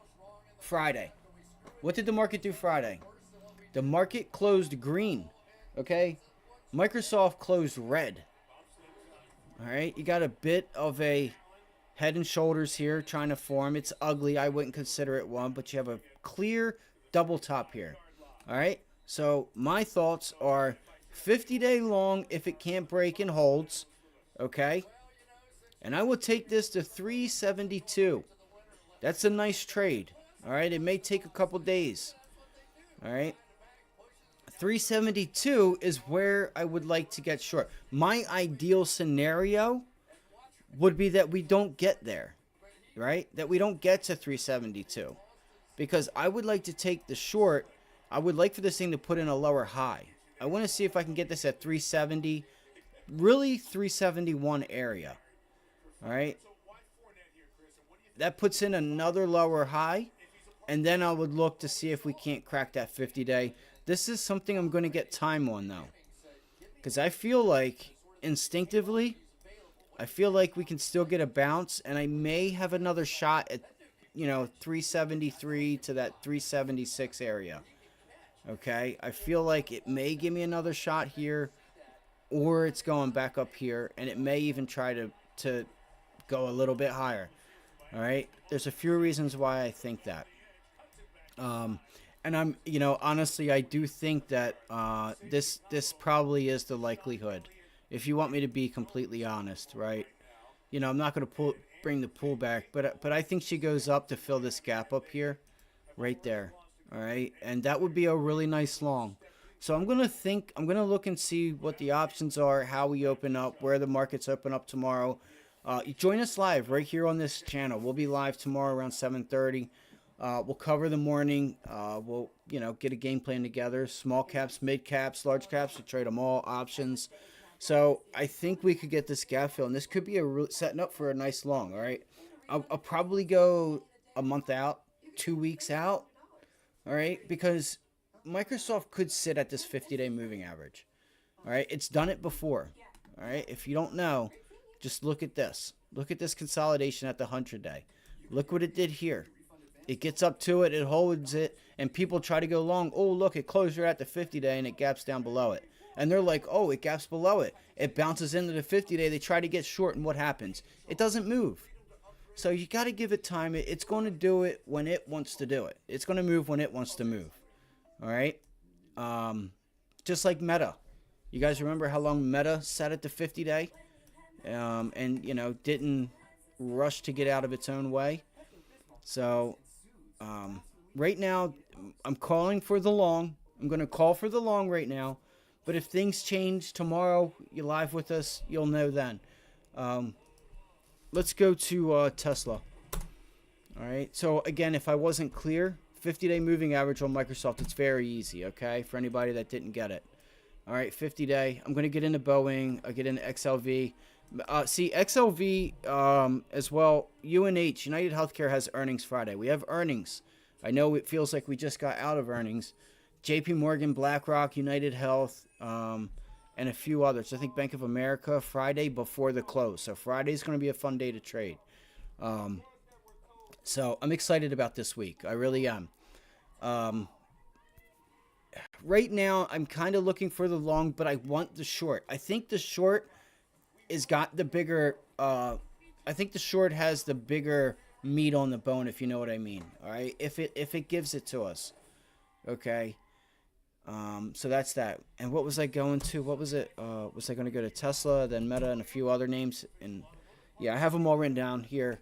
Friday. What did the market do Friday? The market closed green, okay? Microsoft closed red. All right, you got a bit of a head and shoulders here trying to form. It's ugly. I wouldn't consider it one, but you have a clear double top here. All right, so my thoughts are 50-day long if it can't break and holds, okay? And I will take this to 372. That's a nice trade. All right, it may take a couple days. All right. 372 is where I would like to get short. My ideal scenario would be that we don't get there, right? That we don't get to 372. Because I would like to take the short. I would like for this thing to put in a lower high. I want to see if I can get this at 370, really 371 area. All right. That puts in another lower high. And then I would look to see if we can't crack that 50-day. This is something I'm going to get time on, though. Because I feel like, instinctively, I feel like we can still get a bounce. And I may have another shot at, 373 to that 376 area. Okay? I feel like it may give me another shot here. Or it's going back up here. And it may even try to go a little bit higher. All right? There's a few reasons why I think that. And I'm, honestly, I do think that this probably is the likelihood. If you want me to be completely honest, right? I'm not going to bring the pull back, but I think she goes up to fill this gap up here, right there. All right, and that would be a really nice long. So I'm going to look and see what the options are, how we open up, where the markets open up tomorrow. Join us live right here on this channel. We'll be live tomorrow around 7:30. We'll cover the morning. We'll, get a game plan together. Small caps, mid caps, large caps. We trade them all, options. So I think we could get this gap fill, and this could be setting up for a nice long. All right. I'll probably go a month out, 2 weeks out. All right, because Microsoft could sit at this 50-day moving average. All right, it's done it before. All right, if you don't know, just look at this. Look at this consolidation at the 100-day. Look what it did here. It gets up to it, it holds it, and people try to go long. Oh, look, it closed right at the 50-day and it gaps down below it. And they're like, oh, it gaps below it. It bounces into the 50-day. They try to get short, and what happens? It doesn't move. So you got to give it time. It's going to do it when it wants to do it. It's going to move when it wants to move. All right? Just like Meta. You guys remember how long Meta sat at the 50-day? And, you know, didn't rush to get out of its own way. So, right now, I'm calling for the long. I'm going to call for the long right now. But if things change tomorrow, you're live with us, you'll know then. Let's go to Tesla. All right. So, again, if I wasn't clear, 50-day moving average on Microsoft, it's very easy, okay, for anybody that didn't get it. All right, 50-day. I'm going to get into Boeing. I'll get into XLV. See, XLV as well, UNH, United Healthcare, has earnings Friday. We have earnings. I know it feels like we just got out of earnings. JP Morgan, BlackRock, United Health, and a few others. I think Bank of America, Friday before the close. So Friday's going to be a fun day to trade. So I'm excited about this week. I really am. Right now, I'm kind of looking for the long, but I want the short. I think the short has got the bigger... I think the short has the bigger meat on the bone, if you know what I mean. All right? If it gives it to us. Okay? So that's that. And what was I going to? What was it? Was I going to go to Tesla, then Meta, and a few other names? And yeah, I have them all written down here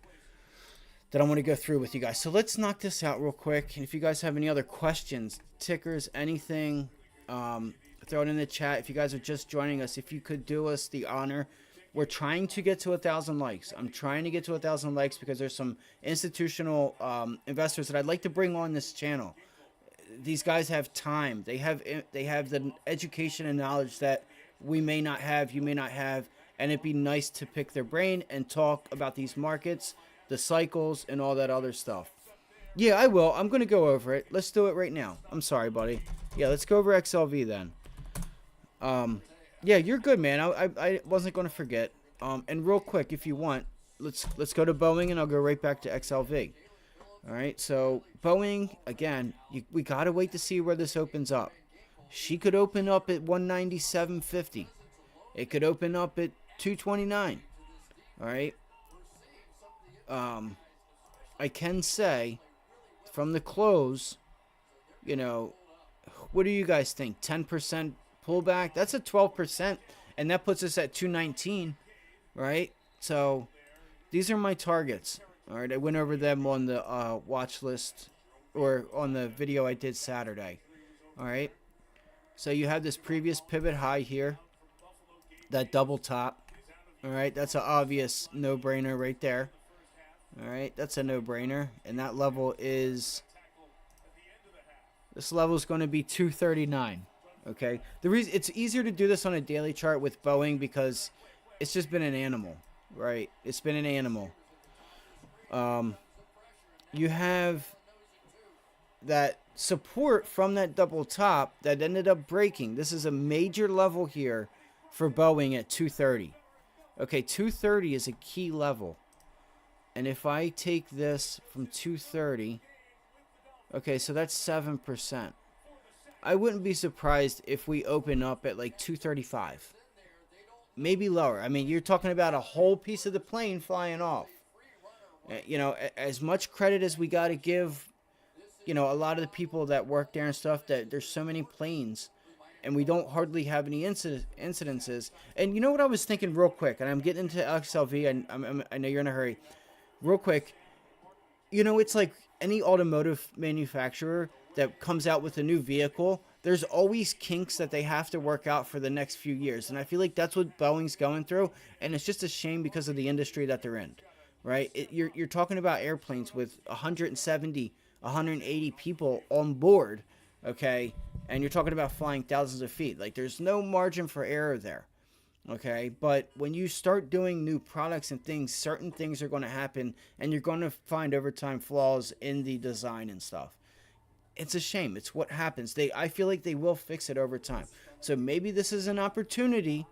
that I want to go through with you guys. So let's knock this out real quick. And if you guys have any other questions, tickers, anything, throw it in the chat. If you guys are just joining us, if you could do us the honor. We're trying to get to 1,000 likes. I'm trying to get to 1,000 likes because there's some institutional investors that I'd like to bring on this channel. These guys have time. They have the education and knowledge that we may not have, you may not have, and it'd be nice to pick their brain and talk about these markets, the cycles, and all that other stuff. Yeah, I will. I'm going to go over it. Let's do it right now. I'm sorry, buddy. Yeah, let's go over XLV then. Yeah, you're good, man. I wasn't going to forget. And real quick, if you want, let's go to Boeing, and I'll go right back to XLV. All right, so Boeing, again, we got to wait to see where this opens up. She could open up at 197.50. It could open up at 229. All right. I can say from the close, you know, what do you guys think? 10% pullback? That's a 12%, and that puts us at 219, right? So these are my targets. All right, I went over them on the watch list or on the video I did Saturday. All right, so you have this previous pivot high here, that double top. All right, that's an obvious no-brainer right there. All right, that's a no-brainer, and that level is, this level is going to be 239. Okay, the reason it's easier to do this on a daily chart with Boeing because it's just been an animal, right? It's been an animal. You have that support from that double top that ended up breaking. This is a major level here for Boeing at 230. Okay, 230 is a key level. And if I take this from 230, okay, so that's 7%. I wouldn't be surprised if we open up at like 235. Maybe lower. I mean, you're talking about a whole piece of the plane flying off. You know, as much credit as we got to give, you know, a lot of the people that work there and stuff, that there's so many planes and we don't hardly have any incidences. And you know what I was thinking real quick, and I'm getting into XLV, and I know you're in a hurry. Real quick, you know, it's like any automotive manufacturer that comes out with a new vehicle, there's always kinks that they have to work out for the next few years. And I feel like that's what Boeing's going through. And it's just a shame because of the industry that they're in, right? You're talking about airplanes with 170, 180 people on board, okay? And you're talking about flying thousands of feet. Like, there's no margin for error there. Okay, but when you start doing new products and things, certain things are going to happen, and you're going to find over time flaws in the design and stuff. It's a shame. It's what happens. I feel like they will fix it over time. So maybe this is an opportunity.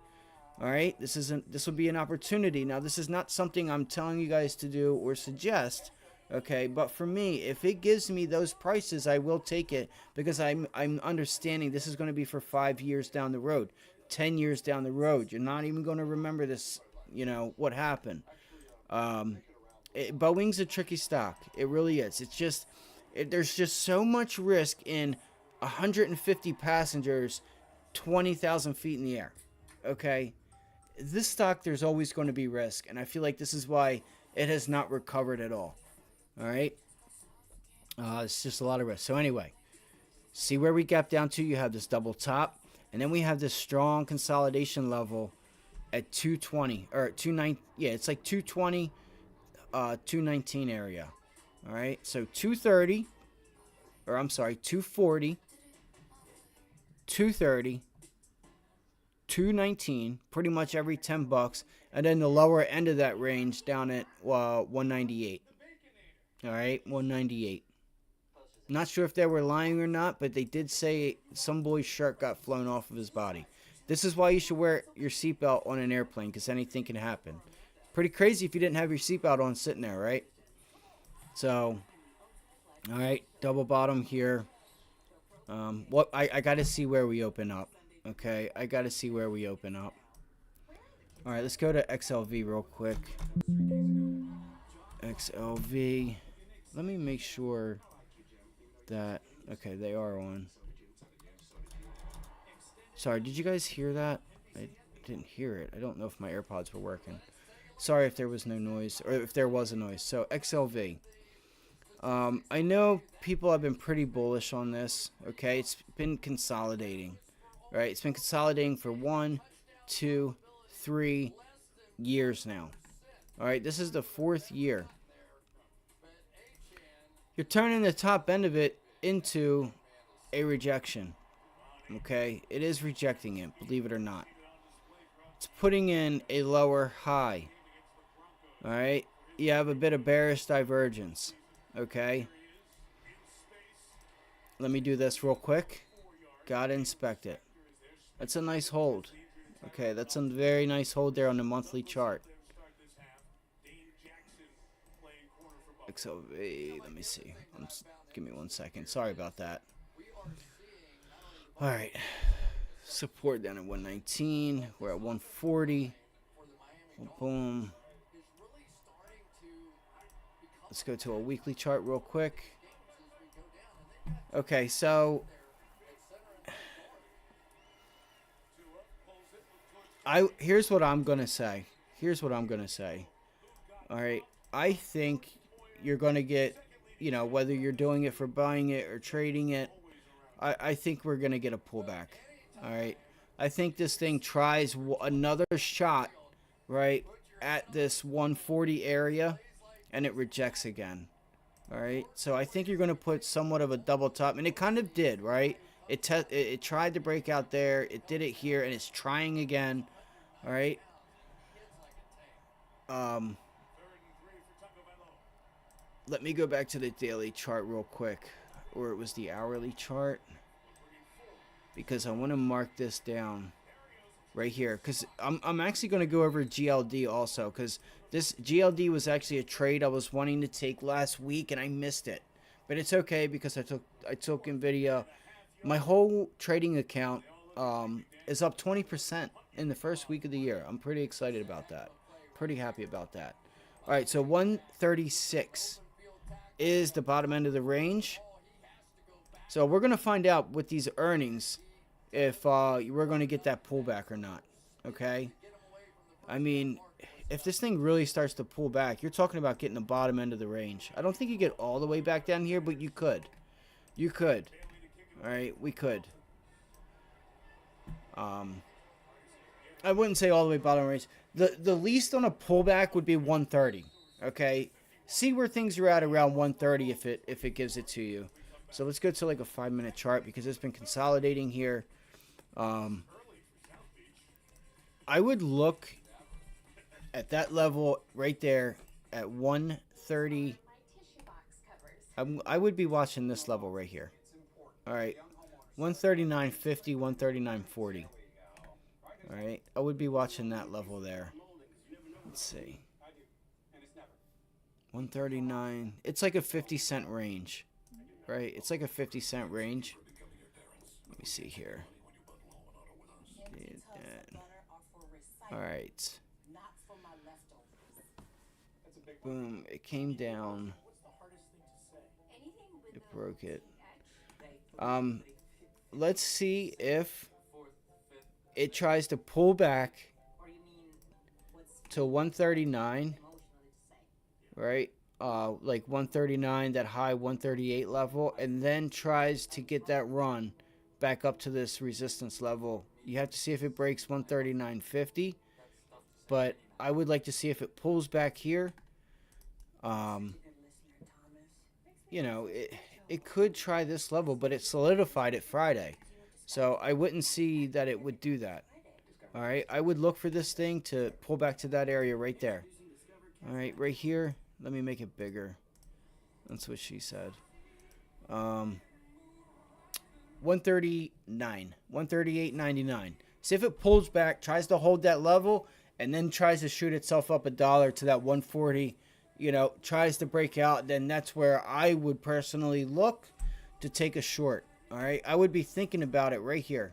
All right, this will be an opportunity. Now, this is not something I'm telling you guys to do or suggest. Okay, but for me, if it gives me those prices, I will take it, because I'm understanding this is going to be for 5 years down the road, 10 years down the road. You're not even going to remember this. What happened. Um, Boeing's a tricky stock. It really is. It's just there's just so much risk in 150 passengers, 20,000 feet in the air. Okay, this stock, there's always going to be risk, and I feel like this is why it has not recovered at all. All right, it's just a lot of risk. So anyway, see where we gap down to. You have this double top, and then we have this strong consolidation level at 220 or 29. Yeah, it's like 220, 219 area. All right, so 230, or I'm sorry, 240, 230, 219, pretty much every $10, and then the lower end of that range down at 198. All right, 198. Not sure if they were lying or not, but they did say some boy's shirt got flown off of his body. This is why you should wear your seatbelt on an airplane, because anything can happen. Pretty crazy if you didn't have your seatbelt on sitting there, right? So, all right, double bottom here. I got to see where we open up. Okay, I got to see where we open up. All right, let's go to XLV real quick. XLV. Let me make sure that... Okay, they are on. Sorry, did you guys hear that? I didn't hear it. I don't know if my AirPods were working. Sorry if there was no noise, or if there was a noise. So, XLV. I know people have been pretty bullish on this. Okay, it's been consolidating. Right, it's been consolidating for 1, 2, 3 years now. All right, this is the 4th year. You're turning the top end of it into a rejection. Okay, it is rejecting it, believe it or not. It's putting in a lower high. All right, you have a bit of bearish divergence. Okay, let me do this real quick. Gotta inspect it. That's a nice hold. Okay, that's a very nice hold there on the monthly chart. XLV, let me see. Give me 1 second. Sorry about that. All right. Support down at 119. We're at 140. Boom. Let's go to a weekly chart real quick. Okay, so here's what I'm gonna say. All right, I think you're gonna get, whether you're doing it for buying it or trading it, I think we're gonna get a pullback. All right, I think this thing tries another shot, right, at this 140 area, and it rejects again. All right, so I think you're gonna put somewhat of a double top, and it kind of did, right? It tried to break out there, it did it here, and it's trying again. All right. Let me go back to the daily chart real quick, or it was the hourly chart, because I want to mark this down right here, because I'm actually going to go over GLD also, because this GLD was actually a trade I was wanting to take last week and I missed it, but it's okay because I took NVIDIA. My whole trading account is up 20% in the first week of the year. I'm pretty excited about that. Pretty happy about that. All right, so 136 is the bottom end of the range. So we're going to find out with these earnings if we're going to get that pullback or not. Okay? I mean, if this thing really starts to pull back, you're talking about getting the bottom end of the range. I don't think you get all the way back down here, but you could. You could. All right, we could. I wouldn't say all the way bottom range. The least on a pullback would be 130. Okay, see where things are at around 130 if it gives it to you. So let's go to like a 5-minute chart because it's been consolidating here. I would look at that level right there at 130. I would be watching this level right here. All right, 139.50, 139.40. All right, I would be watching that level there. Let's see. 139. It's like a 50-cent range, right? It's like a 50-cent range. Let me see here. All right. Boom. It came down. It broke it. Let's see if it tries to pull back to 139, right? Like 139, that high 138 level, and then tries to get that run back up to this resistance level. You have to see if it breaks 139.50, but I would like to see if it pulls back here. You know, it could try this level, but it solidified it Friday. So I wouldn't see that it would do that. All right, I would look for this thing to pull back to that area right there. All right, right here. Let me make it bigger. That's what she said. 139, 138.99. See if it pulls back, tries to hold that level, and then tries to shoot itself up $1 to that 140. You know, tries to break out. Then that's where I would personally look to take a short. All right, I would be thinking about it right here.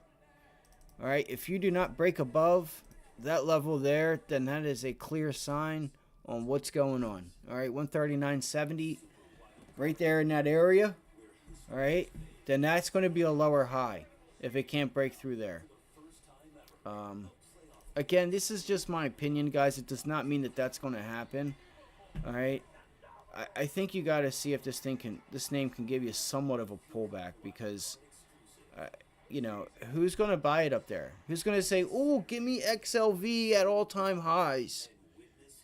All right, if you do not break above that level there, then that is a clear sign on what's going on. All right, 139.70 right there in that area. All right, then that's going to be a lower high if it can't break through there. Again, this is just my opinion, guys. It does not mean that that's going to happen. All right, I think you got to see if this name can give you somewhat of a pullback, because you know, who's going to buy it up there? Who's going to say, "Oh, give me XLV at all-time highs"?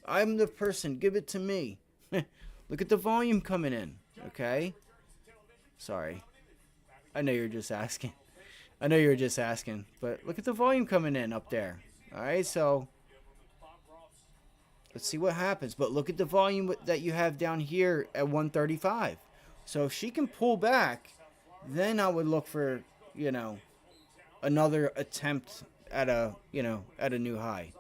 I'm the person. Give it to me. Look at the volume coming in. Okay. Sorry. I know you're just asking. I know you're just asking. But look at the volume coming in up there. All right. So let's see what happens. But look at the volume that you have down here at 135. So if she can pull back, then I would look for, you know, another attempt at a, you know, at a new high.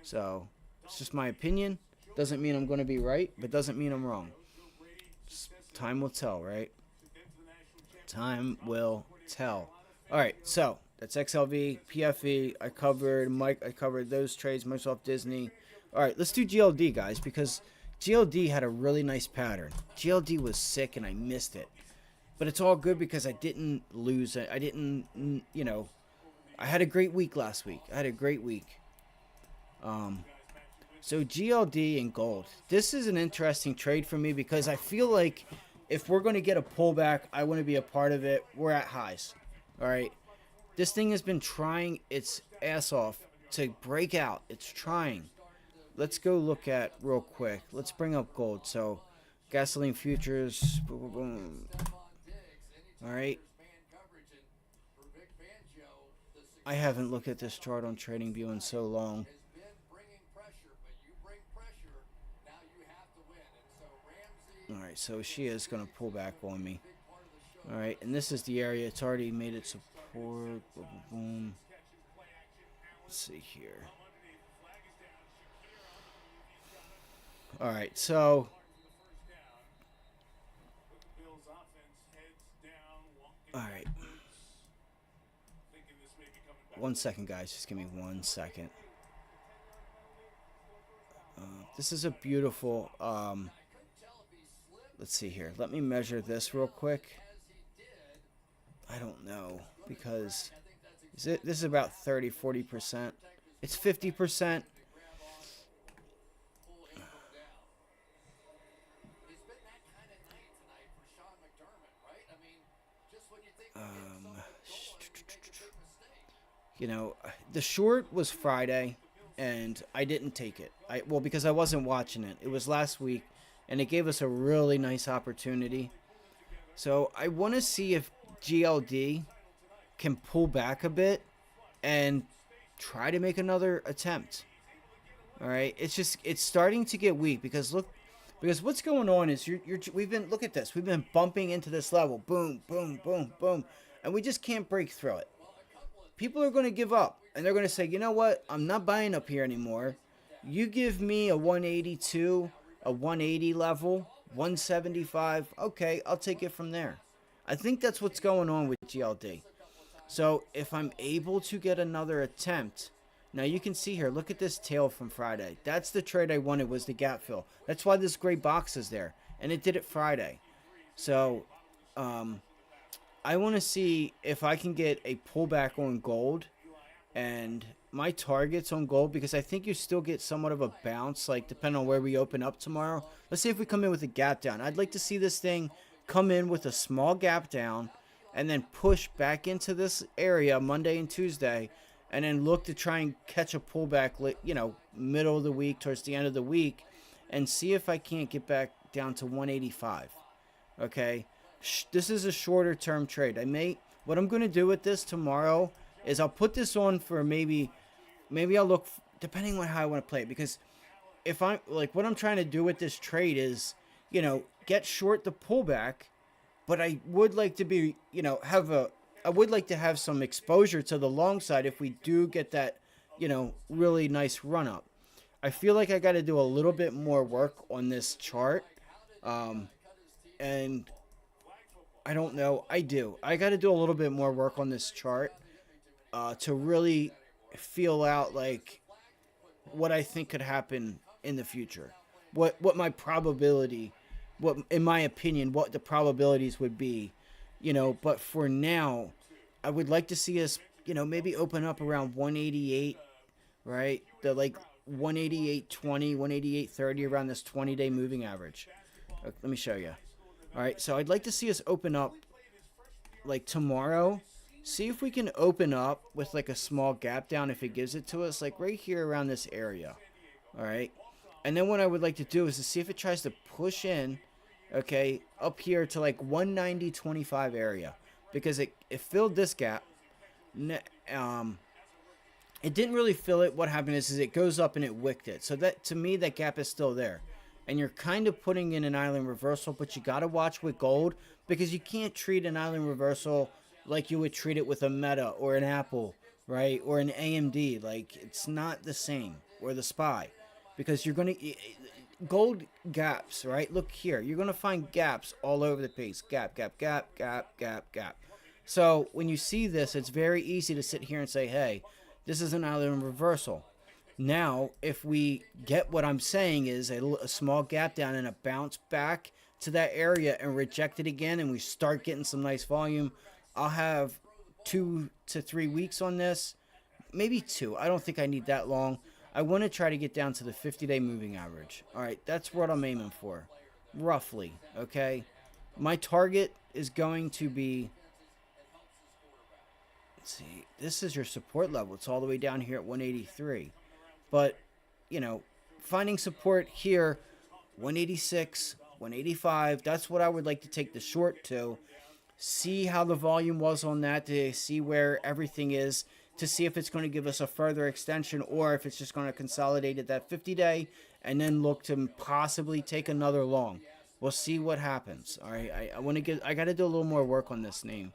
So it's just my opinion. Doesn't mean I'm going to be right, but doesn't mean I'm wrong. Just time will tell, right? Time will tell. All right, so that's XLV, PFE. I covered those trades, Microsoft, Disney. All right, let's do GLD, guys, because GLD had a really nice pattern. GLD was sick, and I missed it. But it's all good because I didn't lose. I didn't, you know, I had a great week last week. I had a great week. So GLD and gold. This is an interesting trade for me because I feel like if we're going to get a pullback, I want to be a part of it. We're at highs. All right. This thing has been trying its ass off to break out. It's trying. Let's go look at real quick. Let's bring up gold. So gasoline futures. Boom, boom, boom. All right. I haven't looked at this chart on TradingView in so long. All right, so she is going to pull back on me. All right, and this is the area. It's already made its support. Boom, boom, boom. Let's see here. All right, so all right. 1 second, guys. Just give me 1 second. This is a beautiful. Let's see here. Let me measure this real quick. I don't know because this is about 30-40%. It's 50%. You know, the short was Friday, and I didn't take it. Well, because I wasn't watching it. It was last week, and it gave us a really nice opportunity. So I want to see if GLD can pull back a bit and try to make another attempt. All right, it's starting to get weak because look, because what's going on is we've been, look at this, we've been bumping into this level, boom, boom, boom, boom, and we just can't break through it. People are going to give up and they're going to say, you know what, I'm not buying up here anymore. You give me a 182, a 180 level, 175, okay, I'll take it from there. I think that's what's going on with GLD. So if I'm able to get another attempt, now you can see here, look at this tail from Friday. That's the trade I wanted, was the gap fill. That's why this gray box is there. And it did it Friday. So I want to see if I can get a pullback on gold. And my targets on gold, because I think you still get somewhat of a bounce, like depending on where we open up tomorrow. Let's see if we come in with a gap down. I'd like to see this thing come in with a small gap down and then push back into this area Monday and Tuesday, and then look to try and catch a pullback, you know, middle of the week, towards the end of the week, and see if I can't get back down to 185. Okay, this is a shorter term trade. What I'm going to do with this tomorrow is I'll put this on for maybe I'll look, depending on how I want to play it, because if I'm like, what I'm trying to do with this trade is, you know, get short the pullback, but I would like to be, you know, I would like to have some exposure to the long side if we do get that, you know, really nice run up. I feel like I got to do a little bit more work on this chart. And I don't know. I got to do a little bit more work on this chart to really feel out like what I think could happen in the future. What my probability, what, in my opinion, what the probabilities would be, you know. But for now, I would like to see us, you know, maybe open up around 188, right? The like 188.20, 188.30, around this 20-day moving average. Let me show you. All right, so I'd like to see us open up like tomorrow. See if we can open up with like a small gap down if it gives it to us, like right here around this area. All right. And then what I would like to do is to see if it tries to push in, okay, up here to like 190.25 area, because it filled this gap. It didn't really fill it. What happened is it goes up and it wicked it. So that, to me, that gap is still there. And you're kind of putting in an island reversal, but you got to watch with gold, because you can't treat an island reversal like you would treat it with a Meta or an Apple, right? Or an AMD. Like, it's not the same. Or the SPY. Because you're going to... Gold gaps, right? Look here. You're going to find gaps all over the place. Gap, gap, gap, gap, gap, gap. So, when you see this, it's very easy to sit here and say, hey, this is an island reversal. Now, if we get what I'm saying is a small gap down and a bounce back to that area and reject it again, and we start getting some nice volume, I'll have 2 to 3 weeks on this. Maybe 2. I don't think I need that long. I want to try to get down to the 50-day moving average. All right, that's what I'm aiming for, roughly, okay? My target is going to be, let's see, this is your support level. It's all the way down here at 183. But, you know, finding support here, 186, 185, that's what I would like to take the short to. See how the volume was on that, to see where everything is, to see if it's going to give us a further extension or if it's just going to consolidate at that 50-day and then look to possibly take another long. We'll see what happens. All right, I got to do a little more work on this name.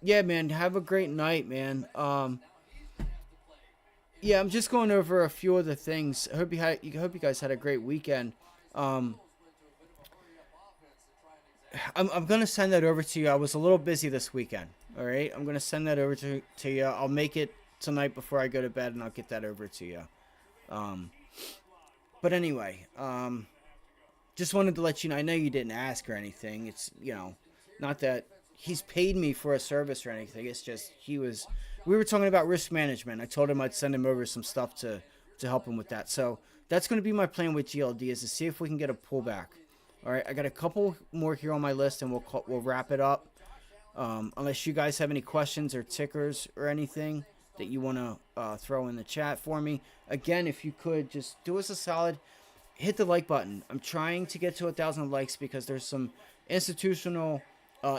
Yeah, man, have a great night, man. Yeah, I'm just going over a few other things. I hope you guys had a great weekend. I'm gonna send that over to you. I was a little busy this weekend. All right, I'm gonna send that over to you. I'll make it tonight before I go to bed, and I'll get that over to you. But anyway, just wanted to let you know. I know you didn't ask or anything. It's, you know, not that he's paid me for a service or anything. It's just we were talking about risk management. I told him I'd send him over some stuff to help him with that. So that's going to be my plan with GLD, is to see if we can get a pullback. All right, I got a couple more here on my list, and we'll wrap it up. Unless you guys have any questions or tickers or anything that you want to throw in the chat for me. Again, if you could just do us a solid, hit the like button. I'm trying to get to 1,000 likes because there's some institutional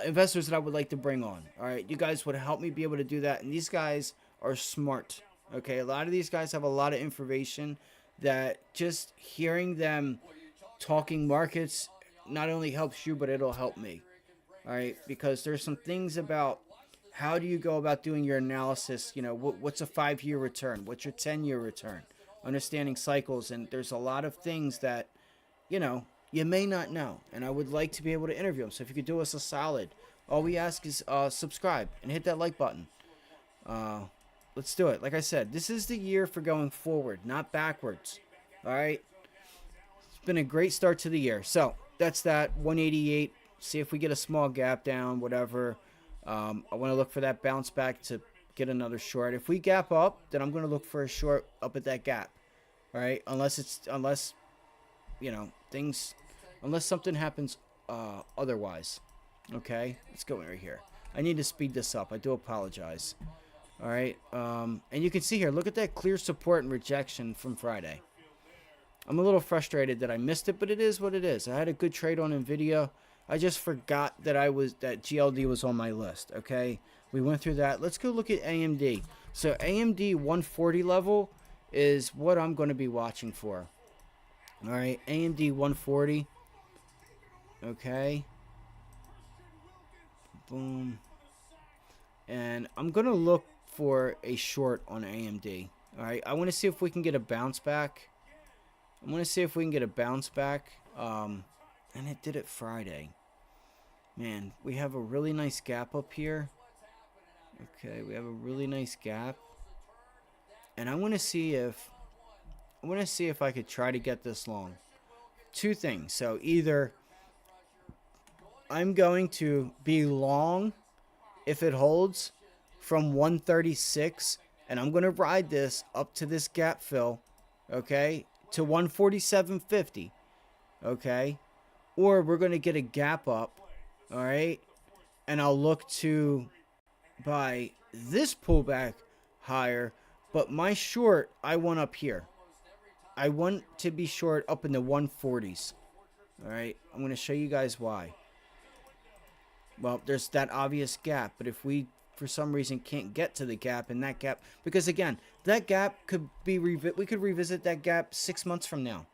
investors that I would like to bring on. All right, you guys would help me be able to do that, and these guys are smart. Okay, a lot of these guys have a lot of information that just hearing them talking markets not only helps you, but it'll help me. All right, because there's some things about how do you go about doing your analysis. You know, what's a 5-year return? What's your 10-year return? Understanding cycles, and there's a lot of things that you may not know, and I would like to be able to interview them. So if you could do us a solid, all we ask is subscribe and hit that like button. Let's do it. Like I said, this is the year for going forward, not backwards. All right. It's been a great start to the year. So that's that 188. See if we get a small gap down, whatever. I want to look for that bounce back to get another short. If we gap up, then I'm going to look for a short up at that gap. All right. Unless something happens otherwise. Okay. Let's go right here. I need to speed this up. I do apologize. All right, and you can see here, look at that clear support and rejection from Friday. I'm a little frustrated that I missed it, but it is what it is. I had a good trade on NVIDIA. I just forgot that that GLD was on my list, okay? We went through that. Let's go look at AMD. So AMD 140 level is what I'm going to be watching for. All right, AMD 140. Okay. Boom. And I'm going to look for a short on AMD. All right, I want to see if we can get a bounce back. And it did it Friday. Man, we have a really nice gap up here. Okay, we have a really nice gap. And I want to see if I could try to get this long. Two things. So either I'm going to be long if it holds from 136, and I'm going to ride this up to this gap fill, okay, to 147.50, okay, or we're going to get a gap up, all right, and I'll look to buy this pullback higher, but my short, I want up here. I want to be short up in the 140s, all right. I'm going to show you guys why. Well, there's that obvious gap, but if we for some reason can't get to the gap, and that gap, because again, that gap could be we could revisit that gap 6 months from now,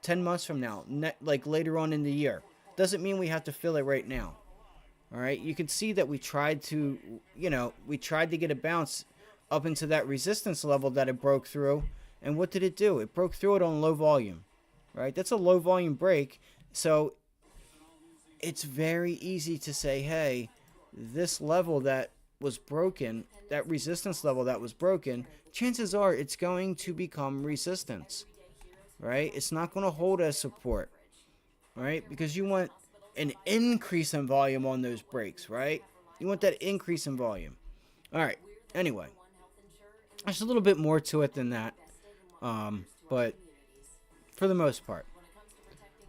10 months from now, like later on in the year. Doesn't mean we have to fill it right now. All right, you can see that we tried to get a bounce up into that resistance level that it broke through, and what did it do? It broke through it on low volume. Right, that's a low volume break, so it's very easy to say, hey, this level that was broken, that resistance level that was broken, chances are it's going to become resistance, right? It's not going to hold as support, right? Because you want an increase in volume on those breaks, right? You want that increase in volume. All right, anyway, there's a little bit more to it than that, but for the most part.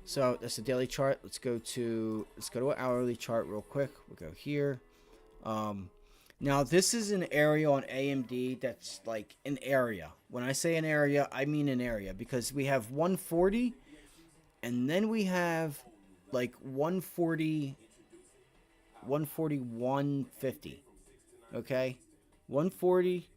So that's the daily chart. Let's go to an hourly chart real quick. We'll go here. Now this is an area on AMD that's like an area. When I say an area, I mean an area, because we have 140, and then we have like 140, 150. Okay, 140,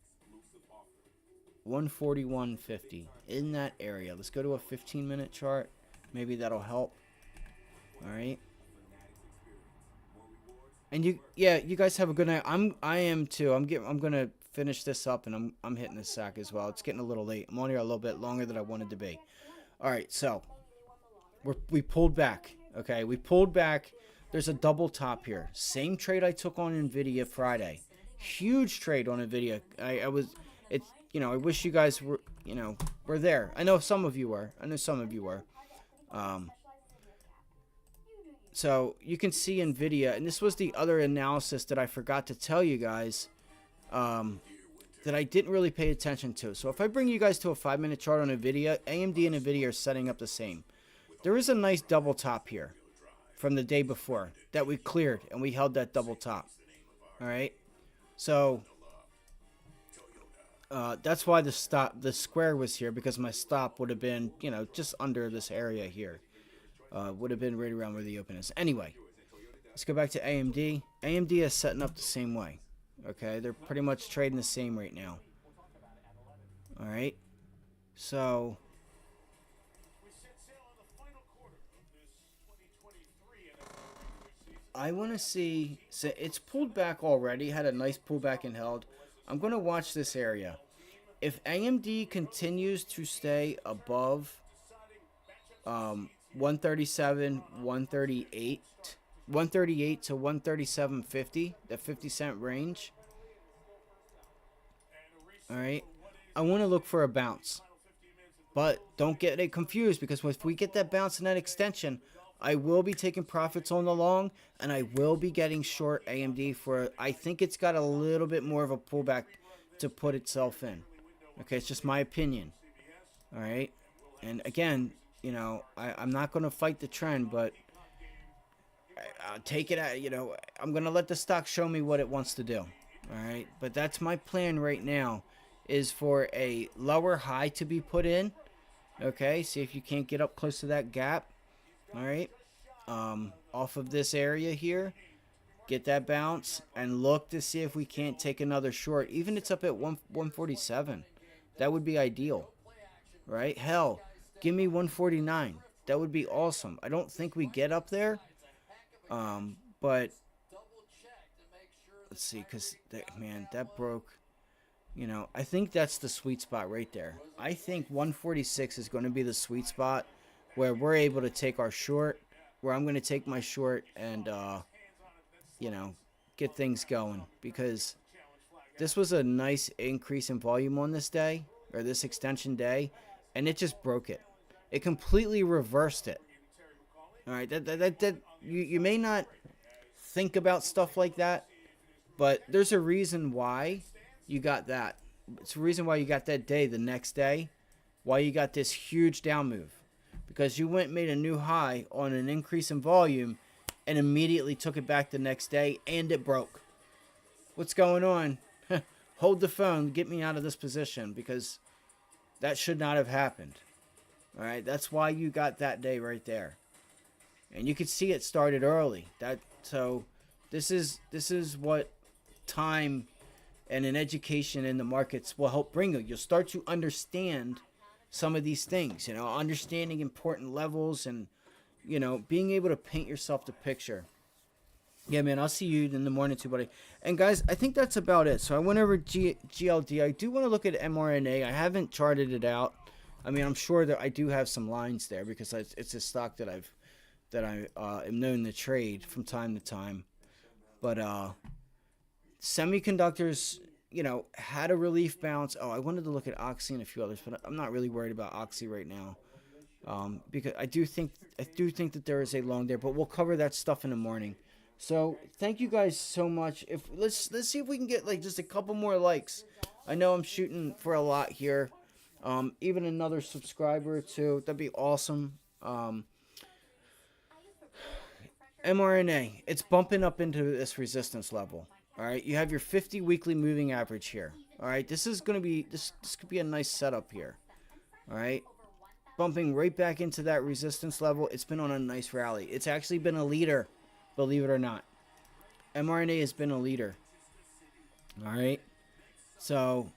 150 in that area. Let's go to a 15-minute chart. Maybe that'll help. All right. And you guys have a good night. I am too. I'm gonna finish this up, and I'm hitting the sack as well. It's getting a little late. I'm on here a little bit longer than I wanted to be. All right, so we pulled back. Okay, we pulled back. There's a double top here. Same trade I took on NVIDIA Friday. Huge trade on NVIDIA. I wish you guys were there. I know some of you were. So you can see NVIDIA, and this was the other analysis that I forgot to tell you guys, that I didn't really pay attention to. So if I bring you guys to a 5-minute chart on NVIDIA, AMD and NVIDIA are setting up the same. There is a nice double top here from the day before that we cleared, and we held that double top. All right, so that's why the square was here, because my stop would have been, just under this area here. Would have been right around where the open is. Anyway, let's go back to AMD. AMD is setting up the same way. Okay, they're pretty much trading the same right now. All right. So I want to see. So it's pulled back already. Had a nice pullback and held. I'm going to watch this area. If AMD continues to stay above 137, 138, 138 to 137.50, the 50-cent range. All right. I want to look for a bounce. But don't get it confused, because if we get that bounce in that extension, I will be taking profits on the long, and I will be getting short AMD for, I think it's got a little bit more of a pullback to put itself in. Okay, it's just my opinion. All right. And again, you know, I'm not going to fight the trend, but I'll take it out. You know, I'm going to let the stock show me what it wants to do. All right. But that's my plan right now, is for a lower high to be put in. Okay. See if you can't get up close to that gap. All right. Off of this area here. Get that bounce and look to see if we can't take another short. Even if it's up at 147. That would be ideal. Right? Hell, give me 149. That would be awesome. I don't think we get up there. But let's see, because, man, that broke. You know, I think that's the sweet spot right there. I think 146 is going to be the sweet spot where we're able to take our short, where I'm going to take my short and, you know, get things going. Because this was a nice increase in volume on this day, or this extension day, and it just broke it. It completely reversed it. All right, you may not think about stuff like that, but there's a reason why you got that. It's a reason why you got that day the next day, why you got this huge down move. Because you went and made a new high on an increase in volume and immediately took it back the next day, and it broke. What's going on? Hold the phone, get me out of this position, because that should not have happened. All right, that's why you got that day right there. And you could see it started early. So this is what time and an education in the markets will help bring you. You'll start to understand some of these things, you know, understanding important levels and, you know, being able to paint yourself the picture. Yeah, man, I'll see you in the morning too, buddy. And guys, I think that's about it. So I went over GLD. I do want to look at mRNA. I haven't charted it out. I mean, I'm sure that I do have some lines there, because it's a stock that I am known to trade from time to time. But semiconductors, you know, had a relief bounce. Oh, I wanted to look at Oxy and a few others, but I'm not really worried about Oxy right now, because I do think that there is a long there. But we'll cover that stuff in the morning. So thank you guys so much. Let's see if we can get like just a couple more likes. I know I'm shooting for a lot here. Even another subscriber or two, that'd be awesome. mRNA, it's bumping up into this resistance level. All right, you have your 50 weekly moving average here. All right, this is gonna be this could be a nice setup here. All right, bumping right back into that resistance level. It's been on a nice rally. It's actually been a leader, believe it or not. mRNA has been a leader. All right, so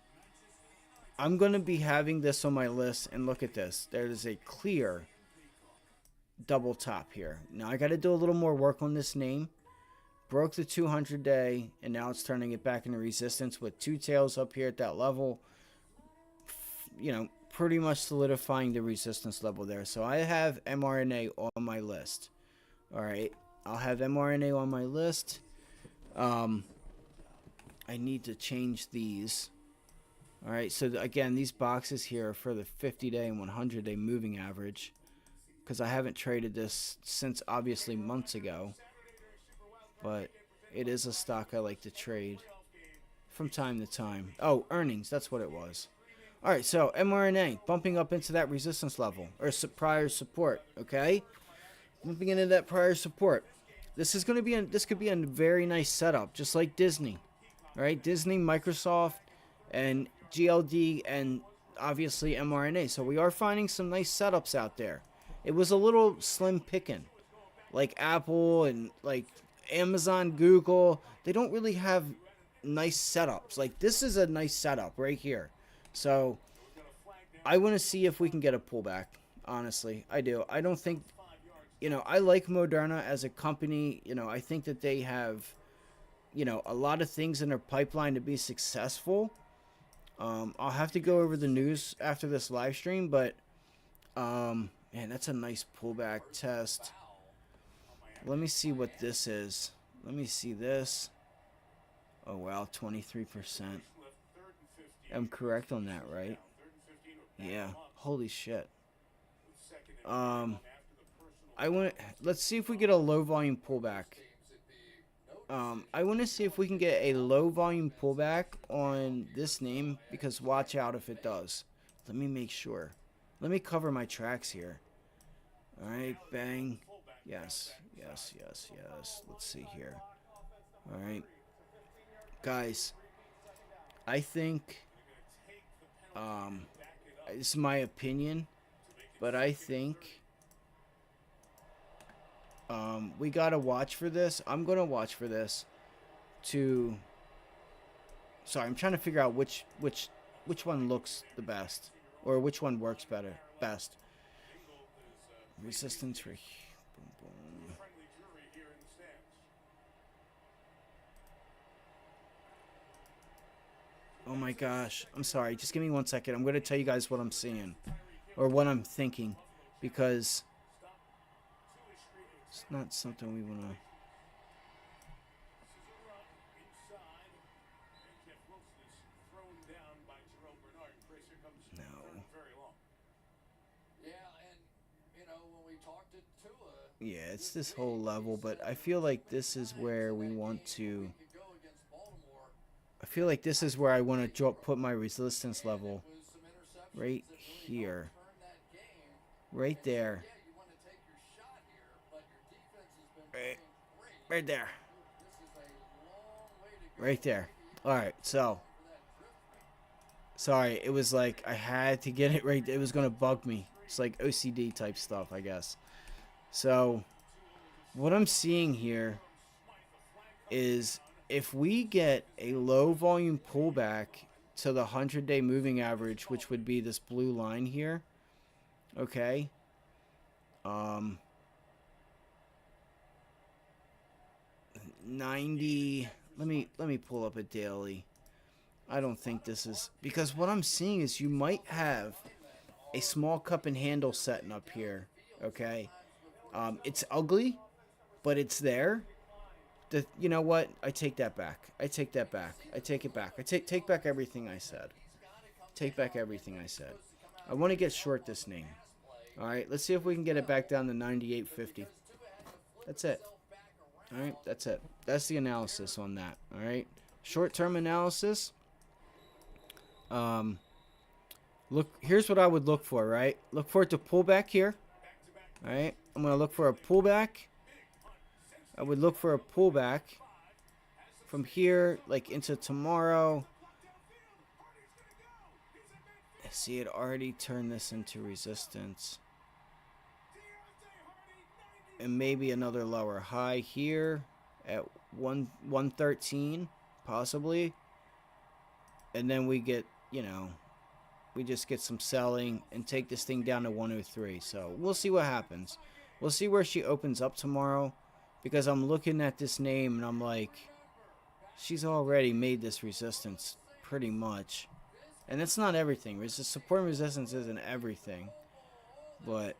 I'm gonna be having this on my list, and look at this. There is a clear double top here. Now I got to do a little more work on this name. Broke the 200-day, and now it's turning it back into resistance with two tails up here at that level. You know, pretty much solidifying the resistance level there. So I have mRNA on my list. All right, I'll have mRNA on my list. I need to change these. All right, so again, these boxes here are for the 50-day and 100-day moving average, because I haven't traded this since obviously months ago. But it is a stock I like to trade from time to time. Oh, earnings, that's what it was. All right, so mRNA bumping up into that resistance level, or prior support, okay? Bumping into that prior support. This is going to be this could be a very nice setup, just like Disney. All right, Disney, Microsoft, and GLD, and obviously mRNA. So we are finding some nice setups out there. It was a little slim picking, like Apple and like Amazon, Google. They don't really have nice setups. Like this is a nice setup right here. So I want to see if we can get a pullback. Honestly, I do. I don't think, I like Moderna as a company. I think that they have, a lot of things in their pipeline to be successful. I'll have to go over the news after this live stream, but man, that's a nice pullback test. Let me see what this is. Let me see this. Oh wow, 23%. I'm correct on that, right? Yeah. Holy shit. Let's see if we get a low volume pullback. I want to see if we can get a low volume pullback on this name, because watch out if it does. Let me make sure. Let me cover my tracks here. Alright, bang. Yes. Let's see here. Alright. Guys, I think, this is my opinion, but I think we gotta watch for this. I'm gonna watch for this to. Sorry, I'm trying to figure out which one looks the best, or which one works best. Resistance rate. Boom, boom. Oh my gosh, I'm sorry. Just give me 1 second. I'm gonna tell you guys what I'm seeing, or what I'm thinking, because it's not something we want to. No. Yeah, it's this whole level, but I feel like this is where we want to. I feel like this is where I want to put my resistance level. Right here. Right there. Right there. Right there. Alright, so. Sorry, it was like I had to get it right. It was going to bug me. It's like OCD type stuff, I guess. So, what I'm seeing here is if we get a low volume pullback to the 100-day moving average, which would be this blue line here, okay, 90. Let me pull up a daily. I don't think this is, because what I'm seeing is you might have a small cup and handle setting up here. Okay, it's ugly, but it's there. You know what? I take that back. I take that back. I take it back. I take back everything I said. Take back everything I said. I want to get short this name. All right, let's see if we can get it back down to 98.50. That's it. All right, that's it. That's the analysis on that. All right, short-term analysis. Look, here's what I would look for, right? Look for it to pull back here. All right, I'm going to look for a pullback. I would look for a pullback from here, like into tomorrow. See, it already turned this into resistance. And maybe another lower high here at 113, possibly. And then we get, we just get some selling and take this thing down to 103. So we'll see what happens. We'll see where she opens up tomorrow, because I'm looking at this name and I'm like, she's already made this resistance pretty much. And it's not everything. Support and resistance isn't everything. But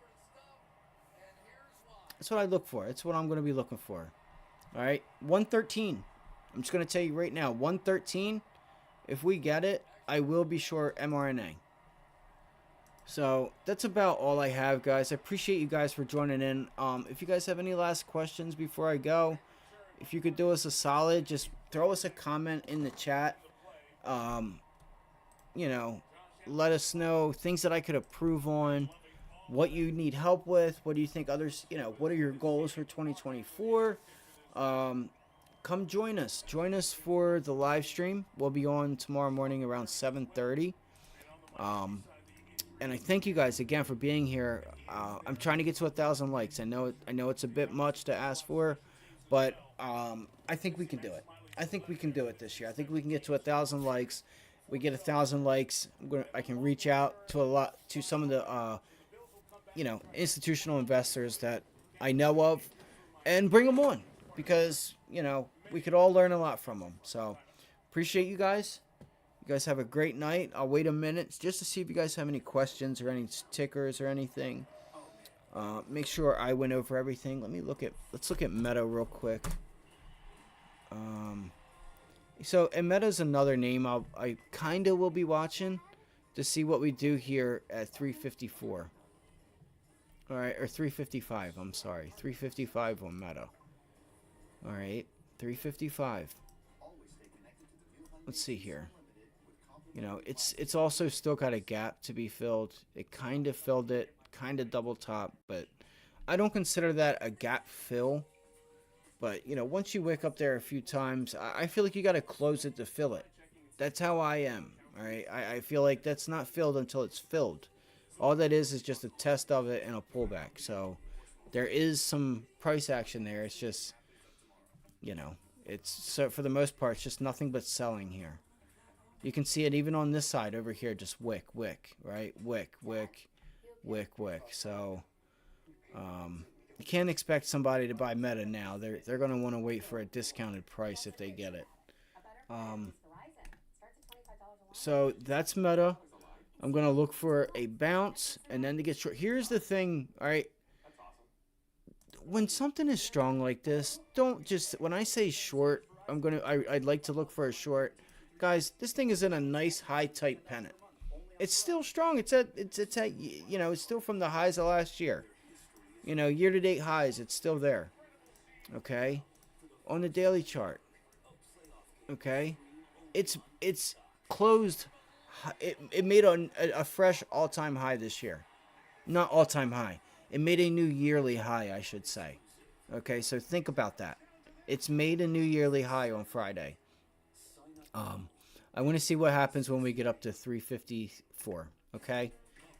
that's what I look for. That's what I'm going to be looking for. All right, 113. I'm just going to tell you right now, 113. If we get it, I will be short mRNA. So that's about all I have, guys. I appreciate you guys for joining in. If you guys have any last questions before I go, if you could do us a solid, just throw us a comment in the chat. Let us know things that I could improve on, what you need help with, what do you think others, what are your goals for 2024? Come join us. Join us for the live stream. We'll be on tomorrow morning around 7:30. And I thank you guys again for being here. I'm trying to get to 1,000 likes. I know it's a bit much to ask for, but I think we can do it. I think we can do it this year. I think we can get to 1,000 likes. we get 1,000 likes, I can reach out to some of the institutional investors that I know of, and bring them on, because we could all learn a lot from them. So appreciate you guys. You guys have a great night. I'll wait a minute just to see if you guys have any questions or any tickers or anything. Make sure I went over everything. Let's look at Meta real quick. And Meta's another name I kind of will be watching to see what we do here at 354. All right, or 355. I'm sorry, 355 on Meta. All right, 355. Let's see here. It's also still got a gap to be filled. It kind of filled it, kind of double top, but I don't consider that a gap fill. But, once you wick up there a few times, I feel like you got to close it to fill it. That's how I am, all right? I feel like that's not filled until it's filled. All that is just a test of it and a pullback. So there is some price action there. It's just, for the most part, it's just nothing but selling here. You can see it even on this side over here, just wick, right? Wick. So, you can't expect somebody to buy Meta now. They're going to want to wait for a discounted price if they get it. So that's Meta. I'm going to look for a bounce and then to get short. Here's the thing, all right? When something is strong like this, don't just, when I say short, I'd like to look for a short. Guys, this thing is in a nice high tight pennant. It's still strong. It's still from the highs of last year. Year-to-date highs, it's still there. Okay? On the daily chart. Okay? It's closed. It made a fresh all-time high this year. Not all-time high. It made a new yearly high, I should say. Okay, so think about that. It's made a new yearly high on Friday. I want to see what happens when we get up to 354. Okay?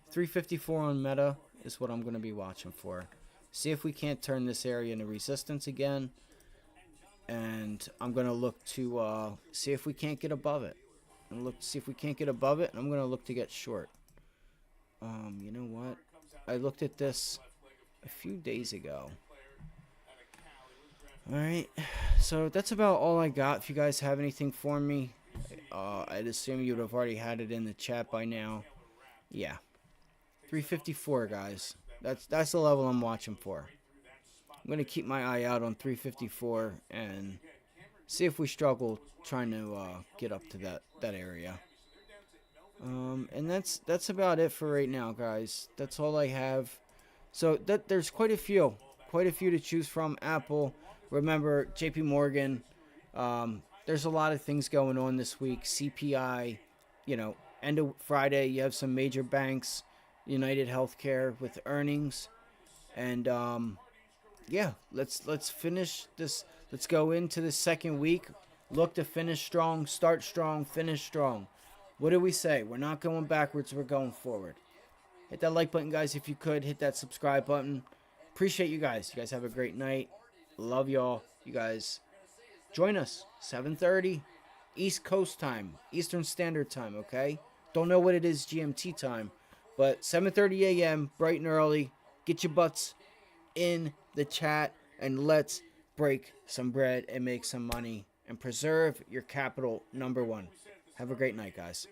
354 on Meta is what I'm going to be watching for. See if we can't turn this area into resistance again. And I'm going to look to see if we can't get above it. And look to see if we can't get above it. And I'm going to look to get short. You know what? I looked at this a few days ago. Alright. So that's about all I got. If you guys have anything for me, I'd assume you would have already had it in the chat by now. Yeah. 354, guys. That's the level I'm watching for. I'm going to keep my eye out on 354 and see if we struggle trying to get up to that area. And that's about it for right now, guys. That's all I have. So there's quite a few to choose from. Apple, remember, JP Morgan. There's a lot of things going on this week. CPI, end of Friday, you have some major banks, United Healthcare with earnings, and yeah, let's finish this. Let's go into the second week. Look to finish strong, start strong, finish strong. What do we say? We're not going backwards. We're going forward. Hit that like button, guys, if you could. Hit that subscribe button. Appreciate you guys. You guys have a great night. Love y'all. You guys join us 7:30 East Coast time, Eastern Standard Time, okay? Don't know what it is GMT time, but 7:30 a.m., bright and early. Get your butts in the chat and let's break some bread and make some money and preserve your capital, #1. Have a great night, guys.